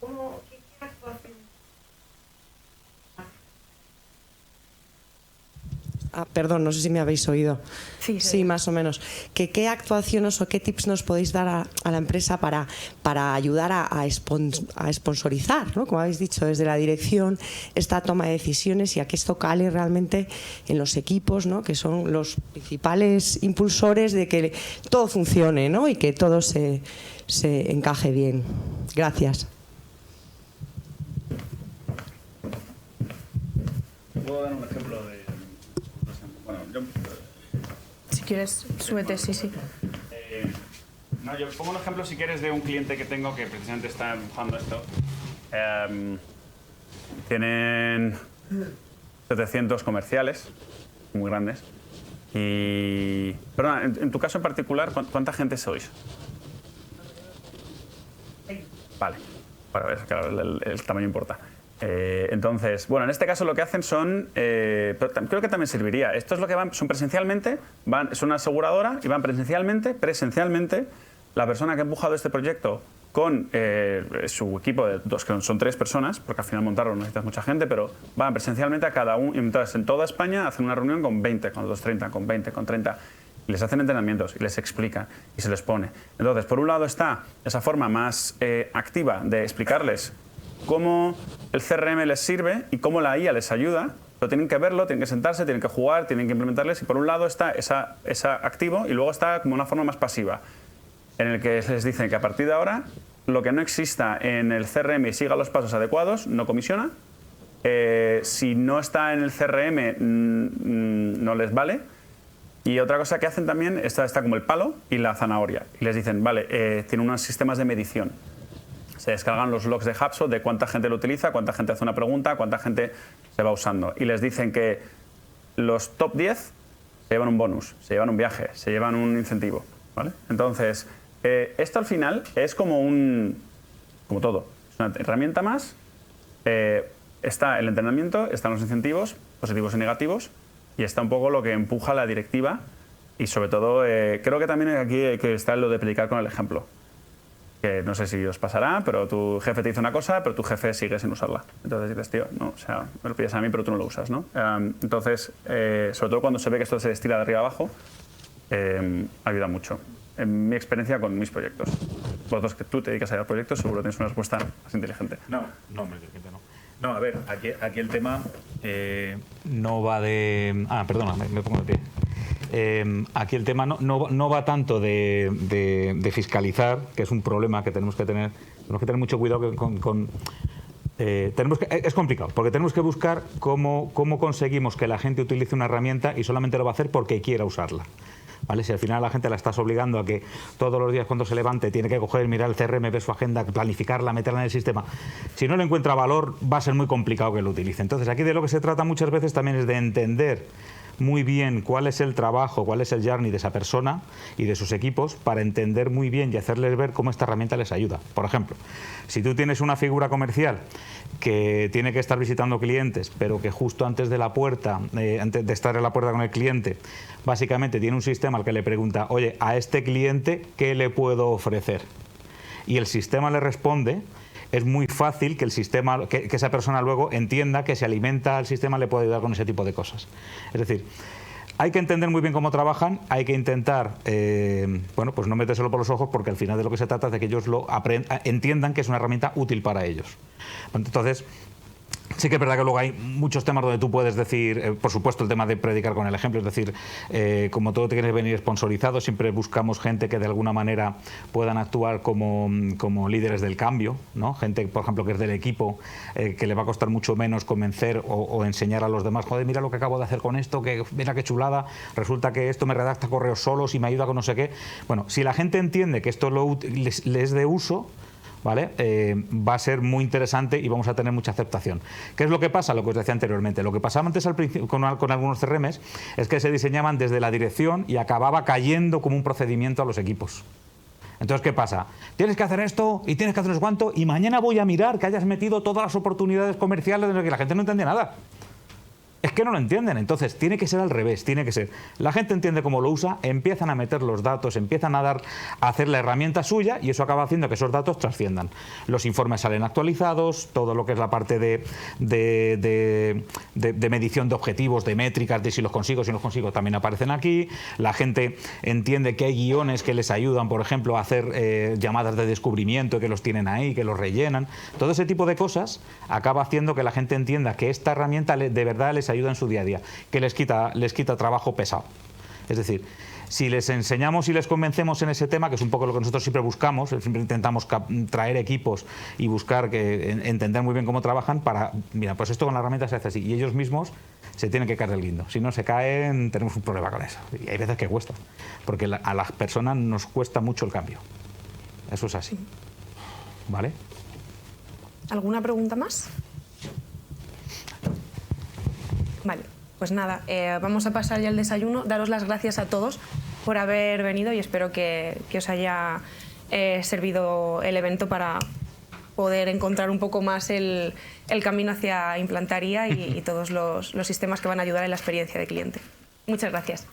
cultura. ¿Qué actuación? Perdón, no sé si me habéis oído. Sí, más o menos. ¿Qué actuaciones o qué tips nos podéis dar a la empresa para ayudar a sponsorizar, ¿no? Como habéis dicho, desde la dirección, esta toma de decisiones y a que esto cale realmente en los equipos, ¿no? Que son los principales impulsores de que todo funcione, ¿no? Y que todo se encaje bien. Gracias. ¿Puedo dar un ejemplo de...? Bueno, yo... Si quieres, súbete, sí. No, yo pongo un ejemplo, si quieres, de un cliente que tengo que precisamente está empujando esto. Tienen 700 comerciales, muy grandes. Y... Perdona, en tu caso en particular, ¿cuánta gente sois? Vale. Para ver, claro, el tamaño importa. Entonces, bueno, en este caso lo que hacen son, pero creo que también serviría. Esto es lo que son presencialmente, es una aseguradora y van presencialmente, la persona que ha empujado este proyecto con su equipo de dos, que son 3 personas, porque al final montarlo no necesitas mucha gente, pero van presencialmente a cada uno, y entonces en toda España hacen una reunión con 20, con 230, con 20, con 30, y les hacen entrenamientos y les explican y se les pone. Entonces, por un lado está esa forma más activa de explicarles cómo el CRM les sirve y cómo la IA les ayuda, pero tienen que verlo, tienen que sentarse, tienen que jugar, tienen que implementarles, y por un lado está esa activo y luego está como una forma más pasiva, en el que les dicen que a partir de ahora lo que no exista en el CRM y siga los pasos adecuados no comisiona, si no está en el CRM no les vale. Y otra cosa que hacen también, está como el palo y la zanahoria, y les dicen, vale, tienen unos sistemas de medición. Se descargan los logs de HubSpot de cuánta gente lo utiliza, cuánta gente hace una pregunta, cuánta gente se va usando. Y les dicen que los top 10 se llevan un bonus, se llevan un viaje, se llevan un incentivo, ¿vale? Entonces, esto al final es como todo. Es una herramienta más. Está el entrenamiento, están los incentivos, positivos y negativos, y está un poco lo que empuja la directiva. Y sobre todo, creo que también aquí está lo de predicar con el ejemplo. Que no sé si os pasará, pero tu jefe te dice una cosa, pero tu jefe sigue sin usarla. Entonces dices, tío, no, o sea, me lo pides a mí, pero tú no lo usas, ¿no? Entonces, sobre todo cuando se ve que esto se estira de arriba abajo, ayuda mucho. En mi experiencia con mis proyectos. Vosotros que tú te dedicas a llevar proyectos, seguro tienes una respuesta más inteligente. No, inteligente no. No, a ver, aquí el tema no va de... Perdona, me pongo de pie. Aquí el tema no va tanto de fiscalizar, que es un problema que tenemos que tener mucho cuidado con es complicado, porque tenemos que buscar cómo conseguimos que la gente utilice una herramienta y solamente lo va a hacer porque quiera usarla. ¿Vale? Si al final la gente la estás obligando a que todos los días cuando se levante tiene que coger, mirar el CRM, ver su agenda, planificarla, meterla en el sistema, si no le encuentra valor va a ser muy complicado que lo utilice. Entonces aquí de lo que se trata muchas veces también es de entender muy bien cuál es el trabajo, cuál es el journey de esa persona y de sus equipos, para entender muy bien y hacerles ver cómo esta herramienta les ayuda. Por ejemplo, si tú tienes una figura comercial que tiene que estar visitando clientes, pero que justo antes de la puerta, antes de estar en la puerta con el cliente, básicamente tiene un sistema al que le pregunta, oye, a este cliente, ¿qué le puedo ofrecer? Y el sistema le responde. Es muy fácil que el sistema, que esa persona luego entienda que si alimenta al sistema le puede ayudar con ese tipo de cosas. Es decir, hay que entender muy bien cómo trabajan, hay que intentar, bueno, pues no metérselo por los ojos, porque al final de lo que se trata es de que ellos entiendan que es una herramienta útil para ellos. Entonces, sí que es verdad que luego hay muchos temas donde tú puedes decir, por supuesto el tema de predicar con el ejemplo, es decir, como todo tiene que venir sponsorizado, siempre buscamos gente que de alguna manera puedan actuar como líderes del cambio, ¿no? Gente, por ejemplo, que es del equipo, que le va a costar mucho menos convencer o enseñar a los demás, joder, mira lo que acabo de hacer con esto, que mira qué chulada, resulta que esto me redacta correos solos y me ayuda con no sé qué. Bueno, si la gente entiende que esto les es de uso, ¿vale? Va a ser muy interesante y vamos a tener mucha aceptación. ¿Qué es lo que pasa? Lo que os decía anteriormente. Lo que pasaba antes al principio con algunos CRMs es que se diseñaban desde la dirección y acababa cayendo como un procedimiento a los equipos. Entonces, ¿qué pasa? Tienes que hacer esto y tienes que hacer cuánto y mañana voy a mirar que hayas metido todas las oportunidades comerciales en las que la gente no entendía nada. Es que no lo entienden, entonces tiene que ser al revés, tiene que ser. La gente entiende cómo lo usa, empiezan a meter los datos, empiezan a hacer la herramienta suya y eso acaba haciendo que esos datos trasciendan. Los informes salen actualizados, todo lo que es la parte de medición de objetivos, de métricas, de si los consigo también aparecen aquí. La gente entiende que hay guiones que les ayudan, por ejemplo, a hacer llamadas de descubrimiento, que los tienen ahí, que los rellenan. Todo ese tipo de cosas acaba haciendo que la gente entienda que esta herramienta de verdad les ayuda en su día a día, que les quita trabajo pesado. Es decir, si les enseñamos y les convencemos en ese tema, que es un poco lo que nosotros siempre buscamos, siempre intentamos traer equipos y buscar entender muy bien cómo trabajan para, mira, pues esto con la herramienta se hace así, y ellos mismos se tienen que caer del guindo. Si no se caen, tenemos un problema con eso. Y hay veces que cuesta, porque a las personas nos cuesta mucho el cambio. Eso es así. ¿Vale? ¿Alguna pregunta más? Vale, pues nada, vamos a pasar ya al desayuno. Daros las gracias a todos por haber venido y espero que os haya servido el evento para poder encontrar un poco más el camino hacia implantar IA y todos los sistemas que van a ayudar en la experiencia de cliente. Muchas gracias.